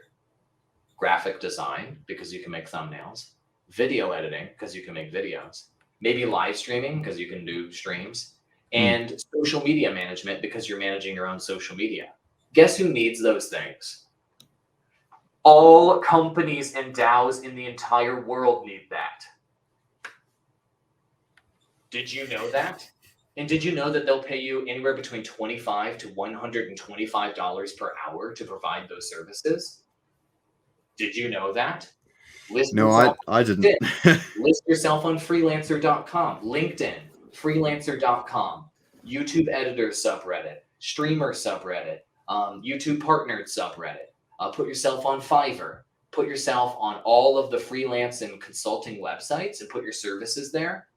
Graphic design, because you can make thumbnails. Video editing, because you can make videos. Maybe live streaming, because you can do streams. And social media management, because you're managing your own social media. Guess who needs those things? All companies and DAOs in the entire world need that. Did you know that? And did you know that they'll pay you anywhere between $25 to $125 per hour to provide those services? Did you know that? No, I didn't. List yourself on freelancer.com, LinkedIn, freelancer.com, YouTube editor subreddit, streamer subreddit, YouTube partnered subreddit. Put yourself on Fiverr. Put yourself on all of the freelance and consulting websites and put your services there.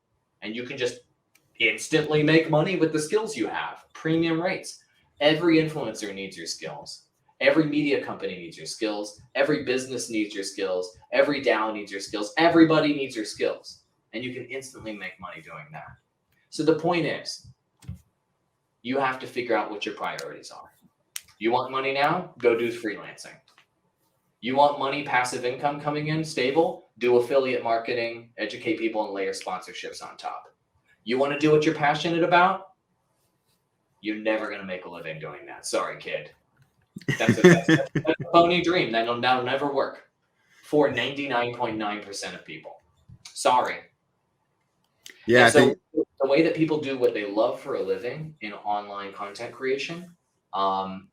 And you can just instantly make money with the skills you have. Premium rates. Every influencer needs your skills. Every media company needs your skills. Every business needs your skills. Every DAO needs your skills. Everybody needs your skills. And you can instantly make money doing that. So the point is, you have to figure out what your priorities are. You want money now? Go do freelancing. You want money, passive income coming in, stable? Do affiliate marketing, educate people, and layer sponsorships on top. You want to do what you're passionate about? You're never going to make a living doing that. Sorry, kid. That's a phony dream. That'll never work for 99.9% of people. Sorry. Yeah. So the way that people do what they love for a living in online content creation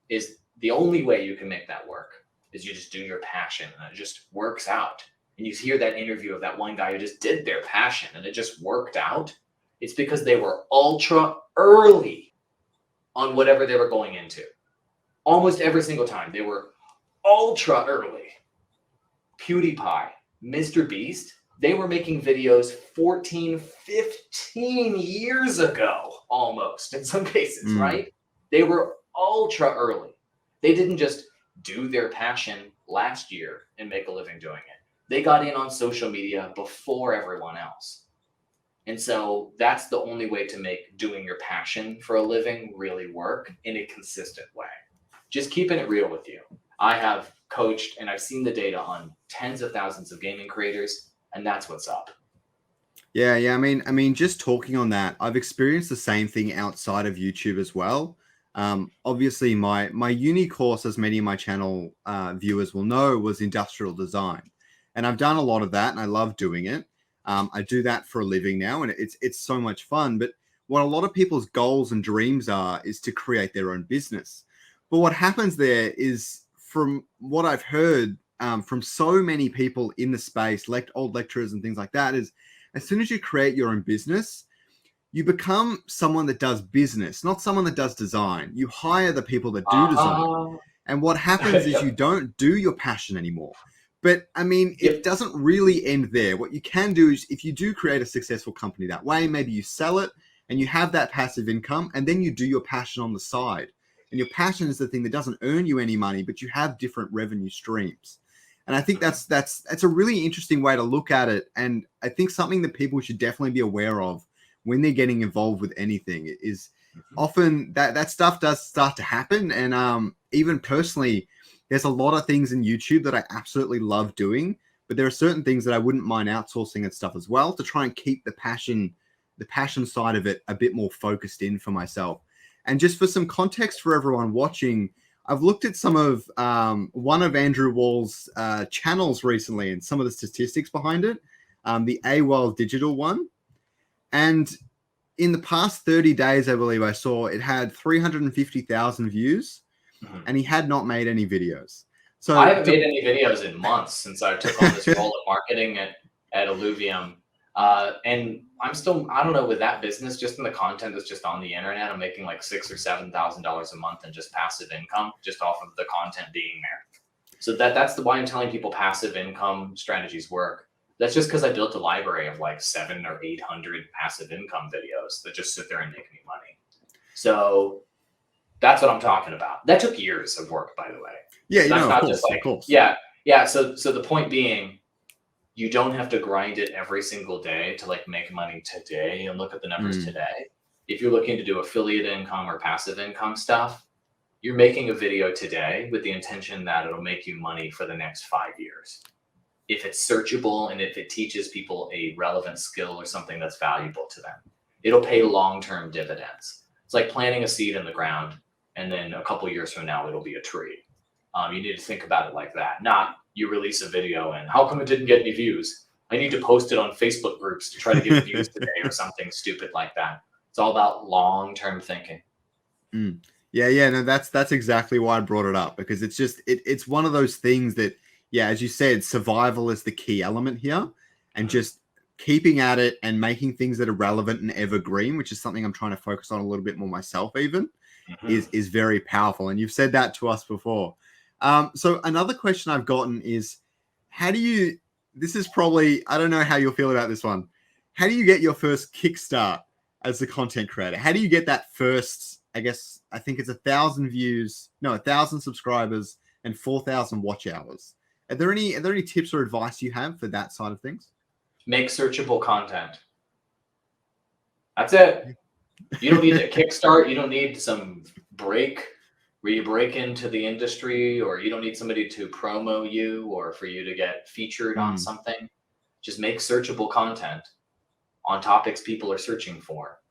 is the only way you can make that work is you just do your passion and it just works out. And you hear that interview of that one guy who just did their passion and it just worked out. It's because they were ultra early on whatever they were going into. Almost every single time they were ultra early. PewDiePie, Mr. Beast, they were making videos 14, 15 years ago, almost in some cases, right? They were ultra early. They didn't just do their passion last year and make a living doing it. They got in on social media before everyone else. And so that's the only way to make doing your passion for a living really work in a consistent way. Just keeping it real with you. I have coached and I've seen the data on tens of thousands of gaming creators, and that's what's up. Yeah. I mean, just talking on that, I've experienced the same thing outside of YouTube as well. Obviously, my uni course, as many of my channel viewers will know, was industrial design, and I've done a lot of that, and I love doing it. I do that for a living now, and it's so much fun. But what a lot of people's goals and dreams is to create their own business. But what happens there is, from what I've heard from so many people in the space, old lecturers and things like that, is as soon as you create your own business, you become someone that does business, not someone that does design. You hire the people that do design. And what happens is you don't do your passion anymore. But I mean, it doesn't really end there. What you can do is, if you do create a successful company that way, maybe you sell it and you have that passive income, and then you do your passion on the side. And your passion is the thing that doesn't earn you any money, but you have different revenue streams. And I think that's a really interesting way to look at it. And I think something that people should definitely be aware of when they're getting involved with anything is often that stuff does start to happen. And even personally, there's a lot of things in YouTube that I absolutely love doing, but there are certain things that I wouldn't mind outsourcing and stuff as well, to try and keep the passion side of it a bit more focused in for myself. And just for some context for everyone watching, I've looked at some of one of Andrew Wall's channels recently and some of the statistics behind it, the AWOL Digital one. And in the past 30 days, I believe I saw it had 350,000 views, and he had not made any videos. So I haven't made any videos in months since I took on this role of marketing at Illuvium. And I'm still, I don't know, with that business, just in the content that's just on the internet, I'm making like $6,000 or $7,000 a month in just passive income, just off of the content being there. So that's why I'm telling people passive income strategies work. That's just because I built a library of like 700 or 800 passive income videos that just sit there and make me money. So that's what I'm talking about. That took years of work, by the way. Yeah, that's not of just like, course. Yeah. So the point being, you don't have to grind it every single day to like make money today and look at the numbers today. If you're looking to do affiliate income or passive income stuff, you're making a video today with the intention that it'll make you money for the next 5 years. If it's searchable and if it teaches people a relevant skill or something that's valuable to them, it'll pay long-term dividends. It's like planting a seed in the ground, and then a couple of years from now, it'll be a tree. You need to think about it like that. Not you release a video and how come it didn't get any views? I need to post it on Facebook groups to try to get views today or something stupid like that. It's all about long-term thinking. Yeah. No, that's exactly why I brought it up, because it's just, it's one of those things that, yeah, as you said, survival is the key element here, and just keeping at it and making things that are relevant and evergreen, which is something I'm trying to focus on a little bit more myself even, is very powerful. And you've said that to us before. So another question I've gotten is, this is probably, I don't know how you'll feel about this one. How do you get your first kickstart as a content creator? How do you get that first, I think it's 1,000 subscribers and 4,000 watch hours? Are there any tips or advice you have for that side of things? Make searchable content. That's it. You don't need a kickstart. You don't need some break where you break into the industry, or you don't need somebody to promo you or for you to get featured on something. Just make searchable content on topics people are searching for.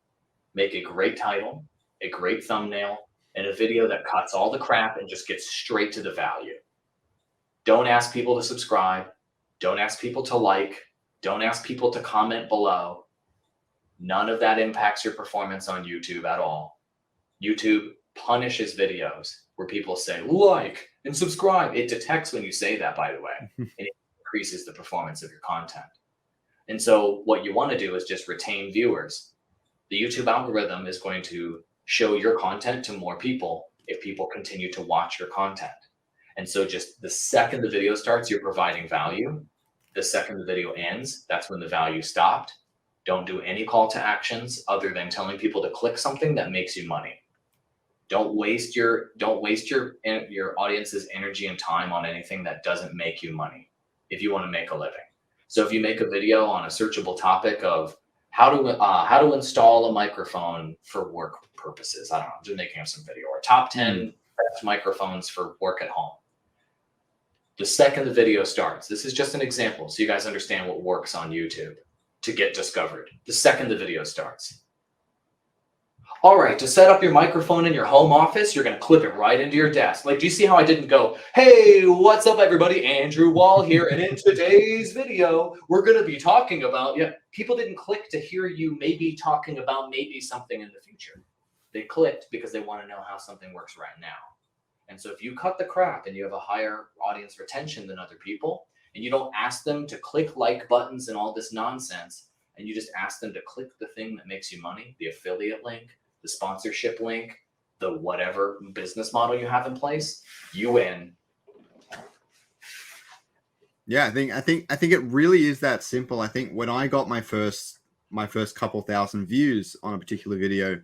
Make a great title, a great thumbnail, and a video that cuts all the crap and just gets straight to the value. Don't ask people to subscribe. Don't ask people to like. Don't ask people to comment below. None of that impacts your performance on YouTube at all. YouTube punishes videos where people say like and subscribe. It detects when you say that, by the way, and it increases the performance of your content. And so what you want to do is just retain viewers. The YouTube algorithm is going to show your content to more people if people continue to watch your content. And so just the second the video starts, you're providing value. The second the video ends, that's when the value stopped. Don't do any call to actions other than telling people to click something that makes you money. Don't waste your audience's energy and time on anything that doesn't make you money if you want to make a living. So if you make a video on a searchable topic of how to install a microphone for work purposes, I don't know, I'm just making up some video, or top 10 best microphones for work at home. The second the video starts, this is just an example so you guys understand what works on YouTube to get discovered. The second the video starts, All right, to set up your microphone in your home office, you're going to clip it right into your desk. Like, do you see how I didn't go, hey, what's up, everybody? Andrew Wall here. And in today's video, we're going to be talking about, people didn't click to hear you maybe talking about maybe something in the future. They clicked because they want to know how something works right now. And so if you cut the crap and you have a higher audience retention than other people, and you don't ask them to click like buttons and all this nonsense, and you just ask them to click the thing that makes you money, the affiliate link, the sponsorship link, the whatever business model you have in place, you win. Yeah, I think it really is that simple. I think when I got my first couple thousand views on a particular video,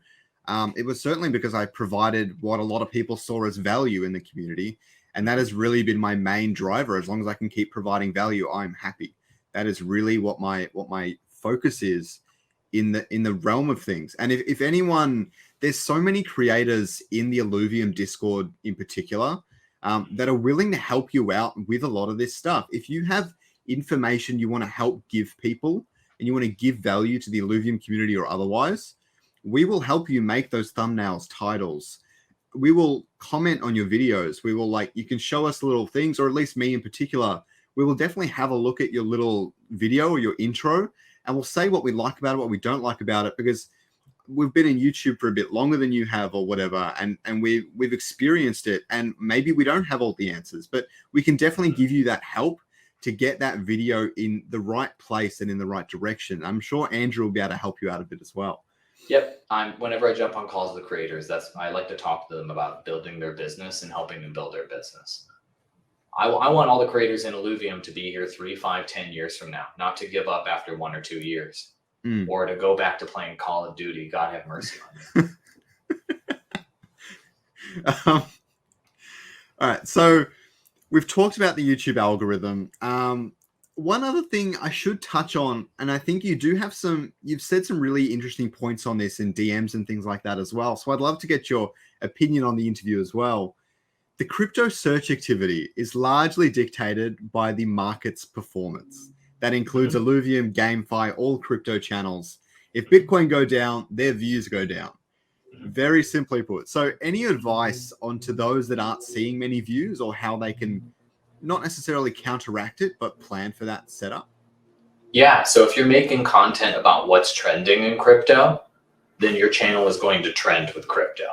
it was certainly because I provided what a lot of people saw as value in the community, and that has really been my main driver. As long as I can keep providing value, I'm happy. That is really what my focus is in the realm of things. And if anyone, there's so many creators in the Illuvium Discord in particular that are willing to help you out with a lot of this stuff. If you have information you want to help give people and you want to give value to the Illuvium community or otherwise, we will help you make those thumbnails, titles. We will comment on your videos. We will, like, you can show us little things, or at least me in particular. We will definitely have a look at your little video or your intro, and we'll say what we like about it, what we don't like about it, because we've been in YouTube for a bit longer than you have or whatever, and we've experienced it, and maybe we don't have all the answers, but we can definitely give you that help to get that video in the right place and in the right direction. I'm sure Andrew will be able to help you out a bit as well. Yep. Whenever I jump on calls with creators, I like to talk to them about building their business and helping them build their business. I want all the creators in Illuvium to be here 3, 5, 10 years from now, not to give up after 1 or 2 years, or to go back to playing Call of Duty. God have mercy on you. All right. So we've talked about the YouTube algorithm. One other thing I should touch on, and I think you do have you've said some really interesting points on this in DMs and things like that as well. So I'd love to get your opinion on the interview as well. The crypto search activity is largely dictated by the market's performance. That includes Illuvium, GameFi, all crypto channels. If Bitcoin go down, their views go down. Very simply put. So any advice onto those that aren't seeing many views, or how they can not necessarily counteract it, but plan for that setup? Yeah. So if you're making content about what's trending in crypto, then your channel is going to trend with crypto.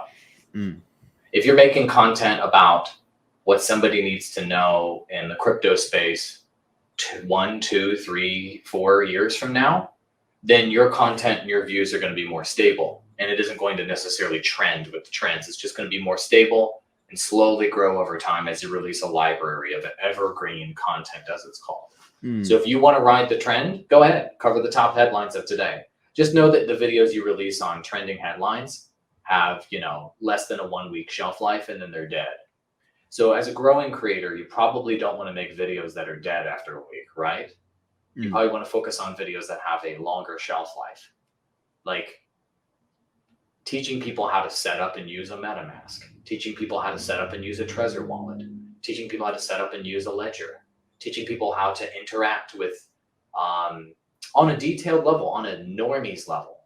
If you're making content about what somebody needs to know in the crypto space 1, 2, 3, 4 years from now, then your content and your views are going to be more stable. And it isn't going to necessarily trend with the trends. It's just going to be more stable and slowly grow over time as you release a library of evergreen content, as it's called. So if you want to ride the trend, go ahead, cover the top headlines of today. Just know that the videos you release on trending headlines have, less than a 1-week shelf life, and then they're dead. So as a growing creator, you probably don't want to make videos that are dead after a week, right? You probably want to focus on videos that have a longer shelf life, like teaching people how to set up and use a MetaMask, teaching people how to set up and use a Trezor wallet, teaching people how to set up and use a ledger, teaching people how to interact with, on a detailed level, on a normies level,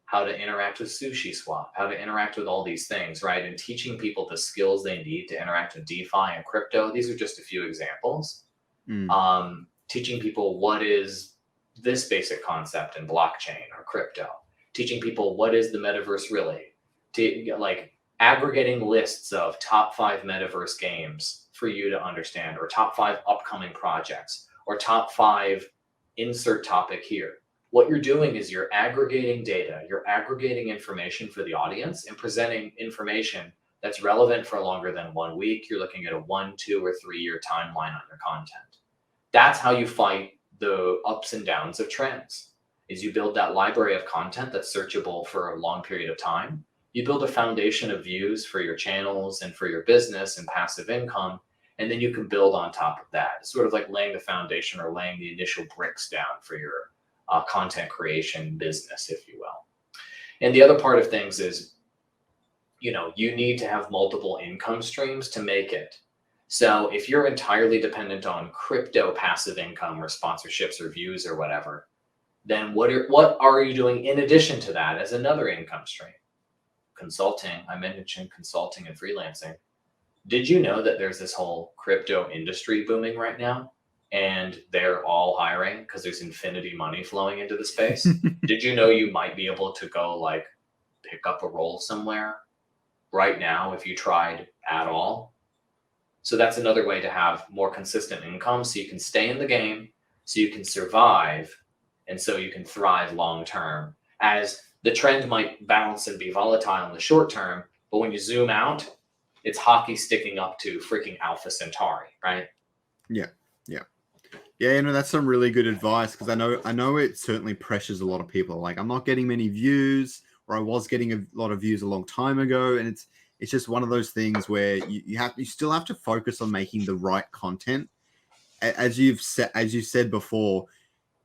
how to interact with SushiSwap, how to interact with all these things, right? And teaching people the skills they need to interact with DeFi and crypto. These are just a few examples. Teaching people what is this basic concept in blockchain or crypto. Teaching people what is the metaverse really. Like aggregating lists of top 5 metaverse games for you to understand, or top 5 upcoming projects, or top 5 insert topic here. What you're doing is you're aggregating data, you're aggregating information for the audience and presenting information that's relevant for longer than 1 week. You're looking at a 1, 2, or 3 year timeline on your content. That's how you fight the ups and downs of trends, is you build that library of content that's searchable for a long period of time. You build a foundation of views for your channels and for your business and passive income, and then you can build on top of that. It's sort of like laying the foundation or laying the initial bricks down for your content creation business, if you will. And the other part of things is, you need to have multiple income streams to make it. So if you're entirely dependent on crypto passive income or sponsorships or views or whatever, then what are you doing in addition to that as another income stream? consulting, I mentioned consulting and freelancing. Did you know that there's this whole crypto industry booming right now? And they're all hiring because there's infinity money flowing into the space. Did you know you might be able to go like pick up a role somewhere right now if you tried at all? So that's another way to have more consistent income so you can stay in the game, so you can survive, and so you can thrive long term. As the trend might bounce and be volatile in the short term, but when you zoom out, it's hockey sticking up to freaking Alpha Centauri, right? Yeah. Yeah, that's some really good advice, because I know it certainly pressures a lot of people. Like, I'm not getting many views, or I was getting a lot of views a long time ago, and it's just one of those things where you still have to focus on making the right content. As you said before,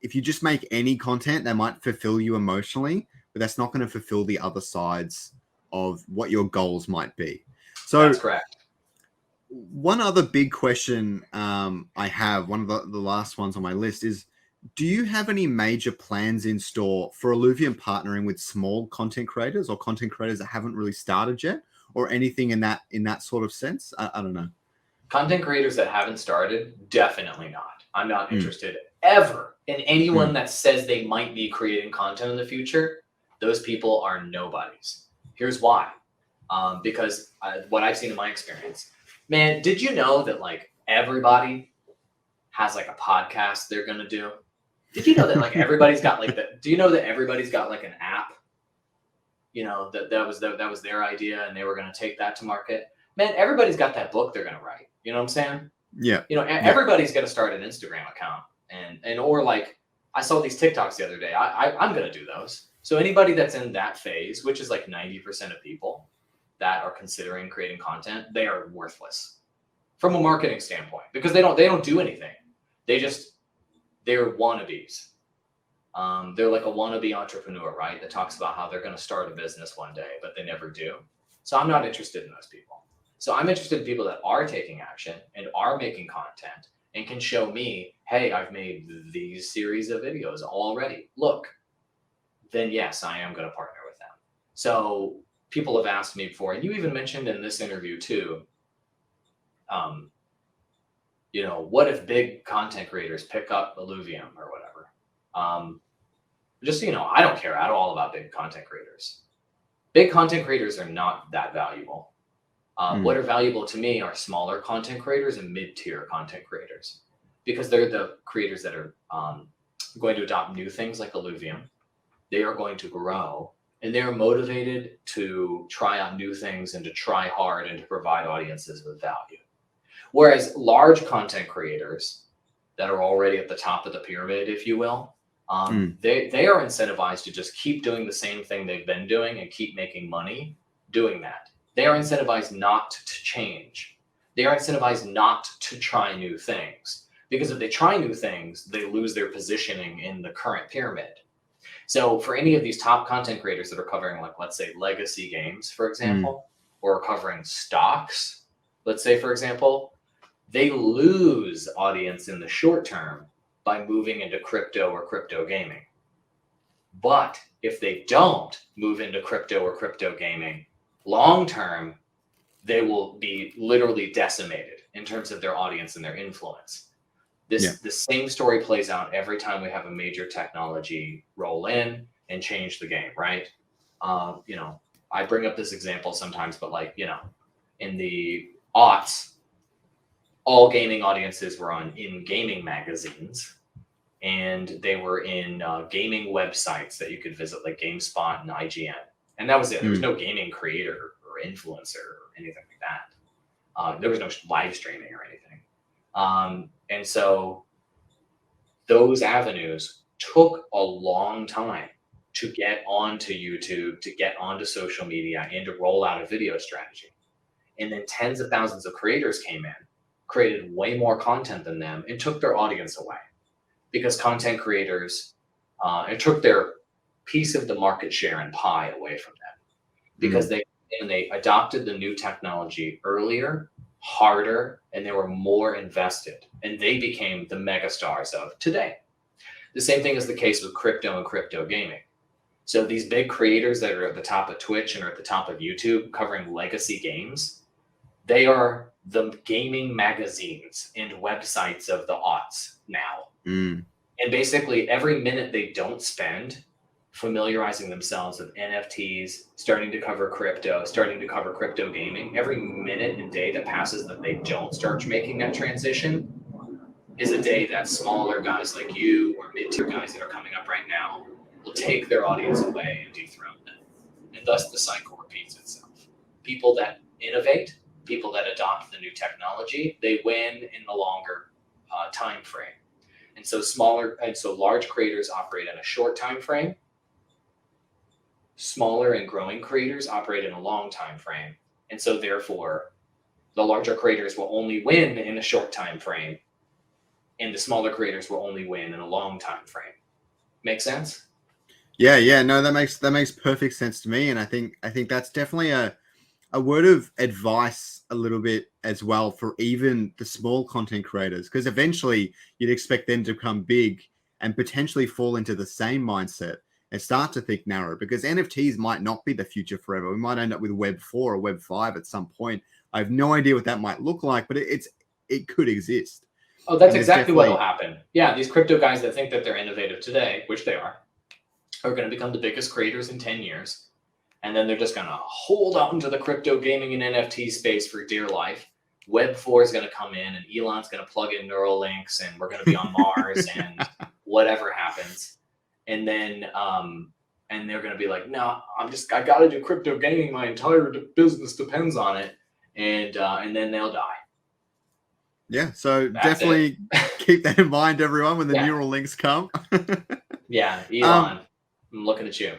if you just make any content, that might fulfill you emotionally, but that's not going to fulfill the other sides of what your goals might be. So that's correct. One other big question I have, one of the last ones on my list, is, do you have any major plans in store for Illuvium partnering with small content creators or content creators that haven't really started yet, or anything in that sort of sense? I don't know. Content creators that haven't started, definitely not. I'm not interested ever in anyone that says they might be creating content in the future. Those people are nobodies. Here's why. Because what I've seen in my experience, man, did you know that like everybody has like a podcast they're gonna do? Did you know that like everybody's got like do you know that everybody's got like an app? You know, that was their idea and they were gonna take that to market. Man, everybody's got that book they're gonna write. You know what I'm saying? Yeah. You know, everybody's gonna start an Instagram account and or like I saw these TikToks the other day. I'm gonna do those. So anybody that's in that phase, which is like 90% of people that are considering creating content, they are worthless from a marketing standpoint, because they don't do anything. They're wannabes. They're like a wannabe entrepreneur, right? That talks about how they're going to start a business one day, but they never do. So I'm not interested in those people. So I'm interested in people that are taking action and are making content and can show me, hey, I've made these series of videos already. Look, then yes, I am going to partner with them. So people have asked me before, and you even mentioned in this interview too, you know, what if big content creators pick up Illuvium or whatever? Just so you know, I don't care at all about big content creators. Big content creators are not that valuable. What are valuable to me are smaller content creators and mid-tier content creators, because they're the creators that are going to adopt new things like Illuvium. They are going to grow, and they're motivated to try out new things and to try hard and to provide audiences with value. Whereas large content creators that are already at the top of the pyramid, if you will, they are incentivized to just keep doing the same thing they've been doing and keep making money doing that. They are incentivized not to change. They are incentivized not to try new things, because if they try new things, they lose their positioning in the current pyramid. So for any of these top content creators that are covering, like, let's say legacy games, for example, or covering stocks, let's say, for example, they lose audience in the short term by moving into crypto or crypto gaming. But if they don't move into crypto or crypto gaming, long term, they will be literally decimated in terms of their audience and their influence. The same story plays out every time we have a major technology roll in and change the game, right? You know, I bring up this example sometimes, but like, you know, in the aughts, all gaming audiences were in gaming magazines, and they were in gaming websites that you could visit, like GameSpot and IGN. And that was it. There was no gaming creator or influencer or anything like that. There was no live streaming or anything. And so those avenues took a long time to get onto YouTube, to get onto social media, and to roll out a video strategy. And then tens of thousands of creators came in, created way more content than them, and took their audience away, because content creators, it took their piece of the market share and pie away from them, because they adopted the new technology earlier, harder, and they were more invested, and they became the mega stars of today. The same thing is the case with crypto and crypto gaming. So these big creators that are at the top of Twitch and are at the top of YouTube covering legacy games, they are the gaming magazines and websites of the aughts now. And basically every minute they don't spend familiarizing themselves with NFTs, starting to cover crypto, starting to cover crypto gaming, every minute and day that passes that they don't start making that transition is a day that smaller guys like you or mid-tier guys that are coming up right now will take their audience away and dethrone them. And thus the cycle repeats itself. People that innovate, people that adopt the new technology, they win in the longer time frame. And so large creators operate in a short time frame. Smaller and growing creators operate in a long time frame. And so therefore, the larger creators will only win in a short time frame, and the smaller creators will only win in a long time frame. Make sense? Yeah, no, that makes perfect sense to me, and I think that's definitely a word of advice a little bit as well for even the small content creators, because eventually you'd expect them to become big and potentially fall into the same mindset and start to think narrow, because NFTs might not be the future forever. We might end up with Web 4 or Web 5 at some point. I have no idea what that might look like, but it could exist. Oh, that's exactly what will happen. Yeah, these crypto guys that think that they're innovative today, which they are going to become the biggest creators in 10 years. And then they're just going to hold on to the crypto gaming and NFT space for dear life. Web 4 is going to come in and Elon's going to plug in neural links and we're going to be on Mars and whatever happens. And then and they're going to be like, no, I got to do crypto gaming. My entire business depends on it. And then they'll die. Yeah, so that's definitely keep that in mind, everyone, when the neural links come. Yeah, Elon, I'm looking at you.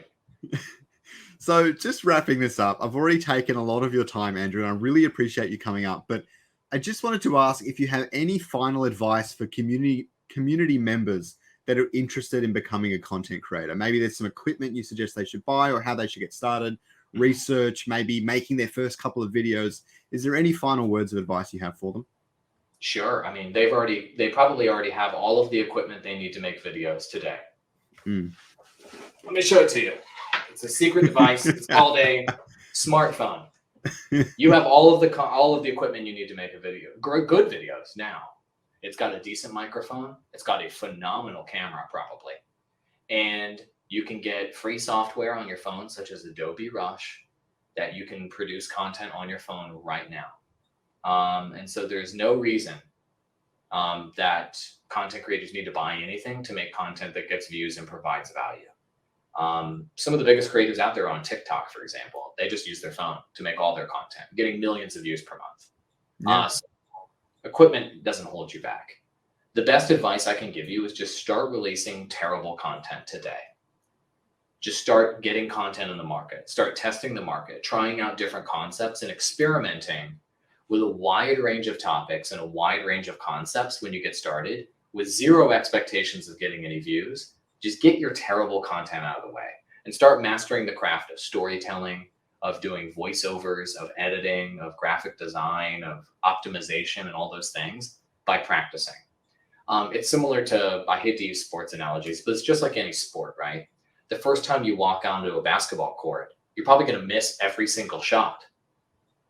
So just wrapping this up, I've already taken a lot of your time, Andrew, and I really appreciate you coming up. But I just wanted to ask if you have any final advice for community members that are interested in becoming a content creator. Maybe there's some equipment you suggest they should buy or how they should get started, research, maybe making their first couple of videos. Is there any final words of advice you have for them? Sure. I mean, they probably already have all of the equipment they need to make videos today. Let me show it to you. It's a secret device. It's called a smartphone. You have all of the equipment you need to make a video. Good videos now. It's got a decent microphone. It's got a phenomenal camera, probably. And you can get free software on your phone, such as Adobe Rush, that you can produce content on your phone right now. And so there's no reason that content creators need to buy anything to make content that gets views and provides value. Some of the biggest creators out there are on TikTok, for example. They just use their phone to make all their content, getting millions of views per month. Yeah. So equipment doesn't hold you back. The best advice I can give you is just start releasing terrible content today. Just start getting content in the market, start testing the market, trying out different concepts and experimenting with a wide range of topics and a wide range of concepts when you get started with zero expectations of getting any views. Just get your terrible content out of the way and start mastering the craft of storytelling, of doing voiceovers, of editing, of graphic design, of optimization, and all those things by practicing. It's similar to, I hate to use sports analogies, but it's just like any sport, right? The first time you walk onto a basketball court, you're probably going to miss every single shot.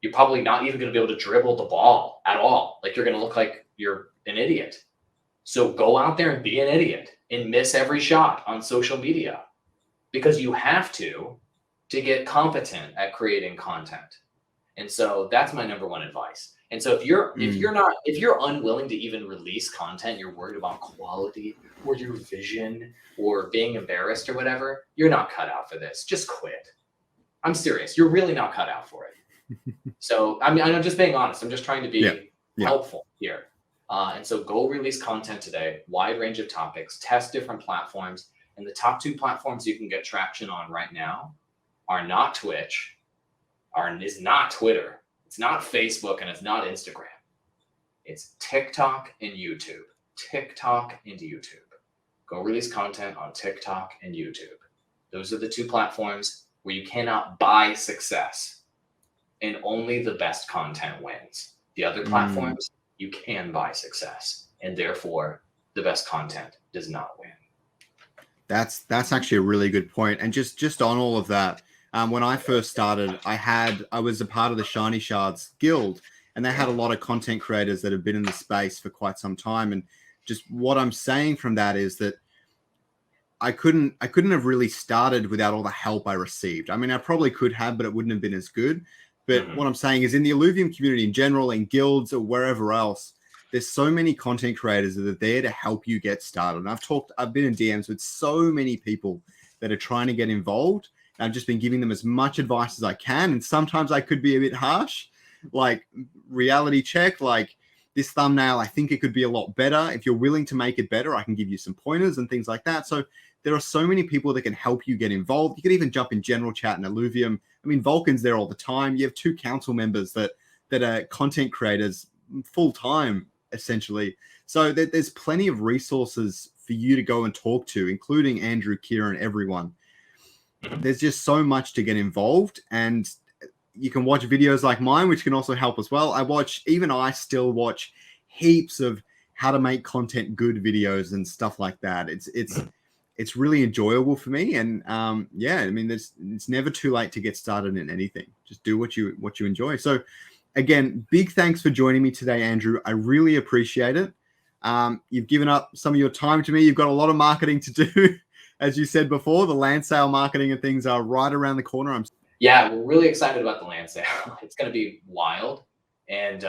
You're probably not even going to be able to dribble the ball at all. Like you're going to look like you're an idiot. So go out there and be an idiot and miss every shot on social media because you have to get competent at creating content. And so that's my number one advice. And so if you're unwilling to even release content, you're worried about quality or your vision or being embarrassed or whatever, you're not cut out for this. Just quit. I'm serious. You're really not cut out for it. So, I mean, I'm just being honest. I'm just trying to be helpful here. And so go release content today, wide range of topics, test different platforms. And the top 2 platforms you can get traction on right now are not Twitch, is not Twitter, it's not Facebook, and it's not Instagram. It's TikTok and YouTube. TikTok and YouTube. Go release content on TikTok and YouTube. Those are the 2 platforms where you cannot buy success, and only the best content wins. The other platforms, you can buy success, and therefore the best content does not win. That's actually a really good point. And just on all of that, when I first started, I was a part of the Shiny Shards Guild, and they had a lot of content creators that have been in the space for quite some time. And just what I'm saying from that is that I couldn't have really started without all the help I received. I mean, I probably could have, but it wouldn't have been as good. But what I'm saying is, in the Illuvium community in general, in guilds or wherever else, there's so many content creators that are there to help you get started. And I've been in DMs with so many people that are trying to get involved. And I've just been giving them as much advice as I can. And sometimes I could be a bit harsh, like reality check, like this thumbnail, I think it could be a lot better. If you're willing to make it better, I can give you some pointers and things like that. So there are so many people that can help you get involved. You can even jump in general chat in Illuvium. I mean, Vulcan's there all the time. You have 2 council members that are content creators full time, essentially. So there's plenty of resources for you to go and talk to, including Andrew, Kieran, everyone. There's just so much to get involved, and you can watch videos like mine, which can also help as well. I still watch heaps of how to make content good videos and stuff like that. It's really enjoyable for me. And yeah, I mean, it's never too late to get started in anything. Just do what you enjoy. So again, big thanks for joining me today, Andrew. I really appreciate it. You've given up some of your time to me. You've got a lot of marketing to do. As you said before, the land sale marketing and things are right around the corner. Yeah, we're really excited about the land sale. It's going to be wild. And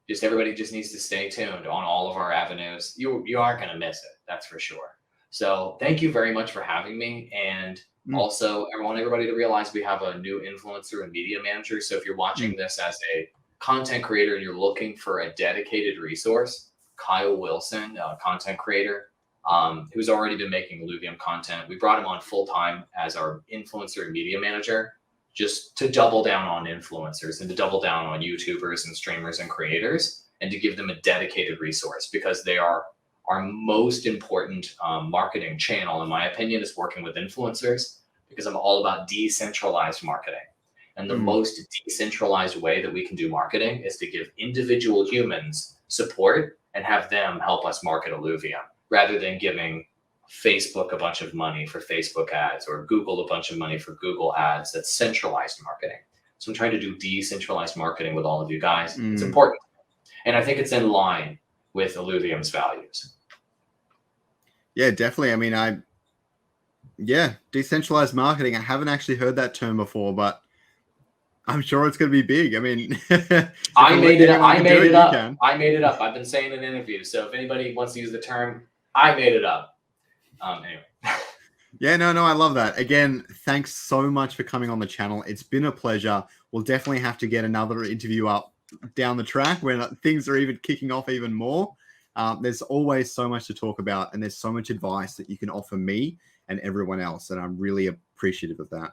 just everybody just needs to stay tuned on all of our avenues. You aren't going to miss it. That's for sure. So thank you very much for having me. And also, I want everybody to realize we have a new influencer and media manager. So if you're watching this as a content creator and you're looking for a dedicated resource, Kyle Wilson, a content creator, who's already been making Illuvium content. We brought him on full time as our influencer and media manager, just to double down on influencers and to double down on YouTubers and streamers and creators, and to give them a dedicated resource, because they are our most important marketing channel, in my opinion, is working with influencers, because I'm all about decentralized marketing. And the most decentralized way that we can do marketing is to give individual humans support and have them help us market Illuvium, rather than giving Facebook a bunch of money for Facebook ads or Google a bunch of money for Google ads. That's centralized marketing. So I'm trying to do decentralized marketing with all of you guys. It's important. And I think it's in line with Illuvium's values. Yeah, definitely. I mean, decentralized marketing. I haven't actually heard that term before, but I'm sure it's going to be big. I mean, I made it up. I made it up. I've been saying it in interviews. So if anybody wants to use the term, I made it up. Anyway. Yeah, no, I love that. Again, thanks so much for coming on the channel. It's been a pleasure. We'll definitely have to get another interview up down the track when things are even kicking off even more. There's always so much to talk about, and there's so much advice that you can offer me and everyone else, and I'm really appreciative of that.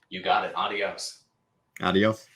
You got it. Adios. Adios.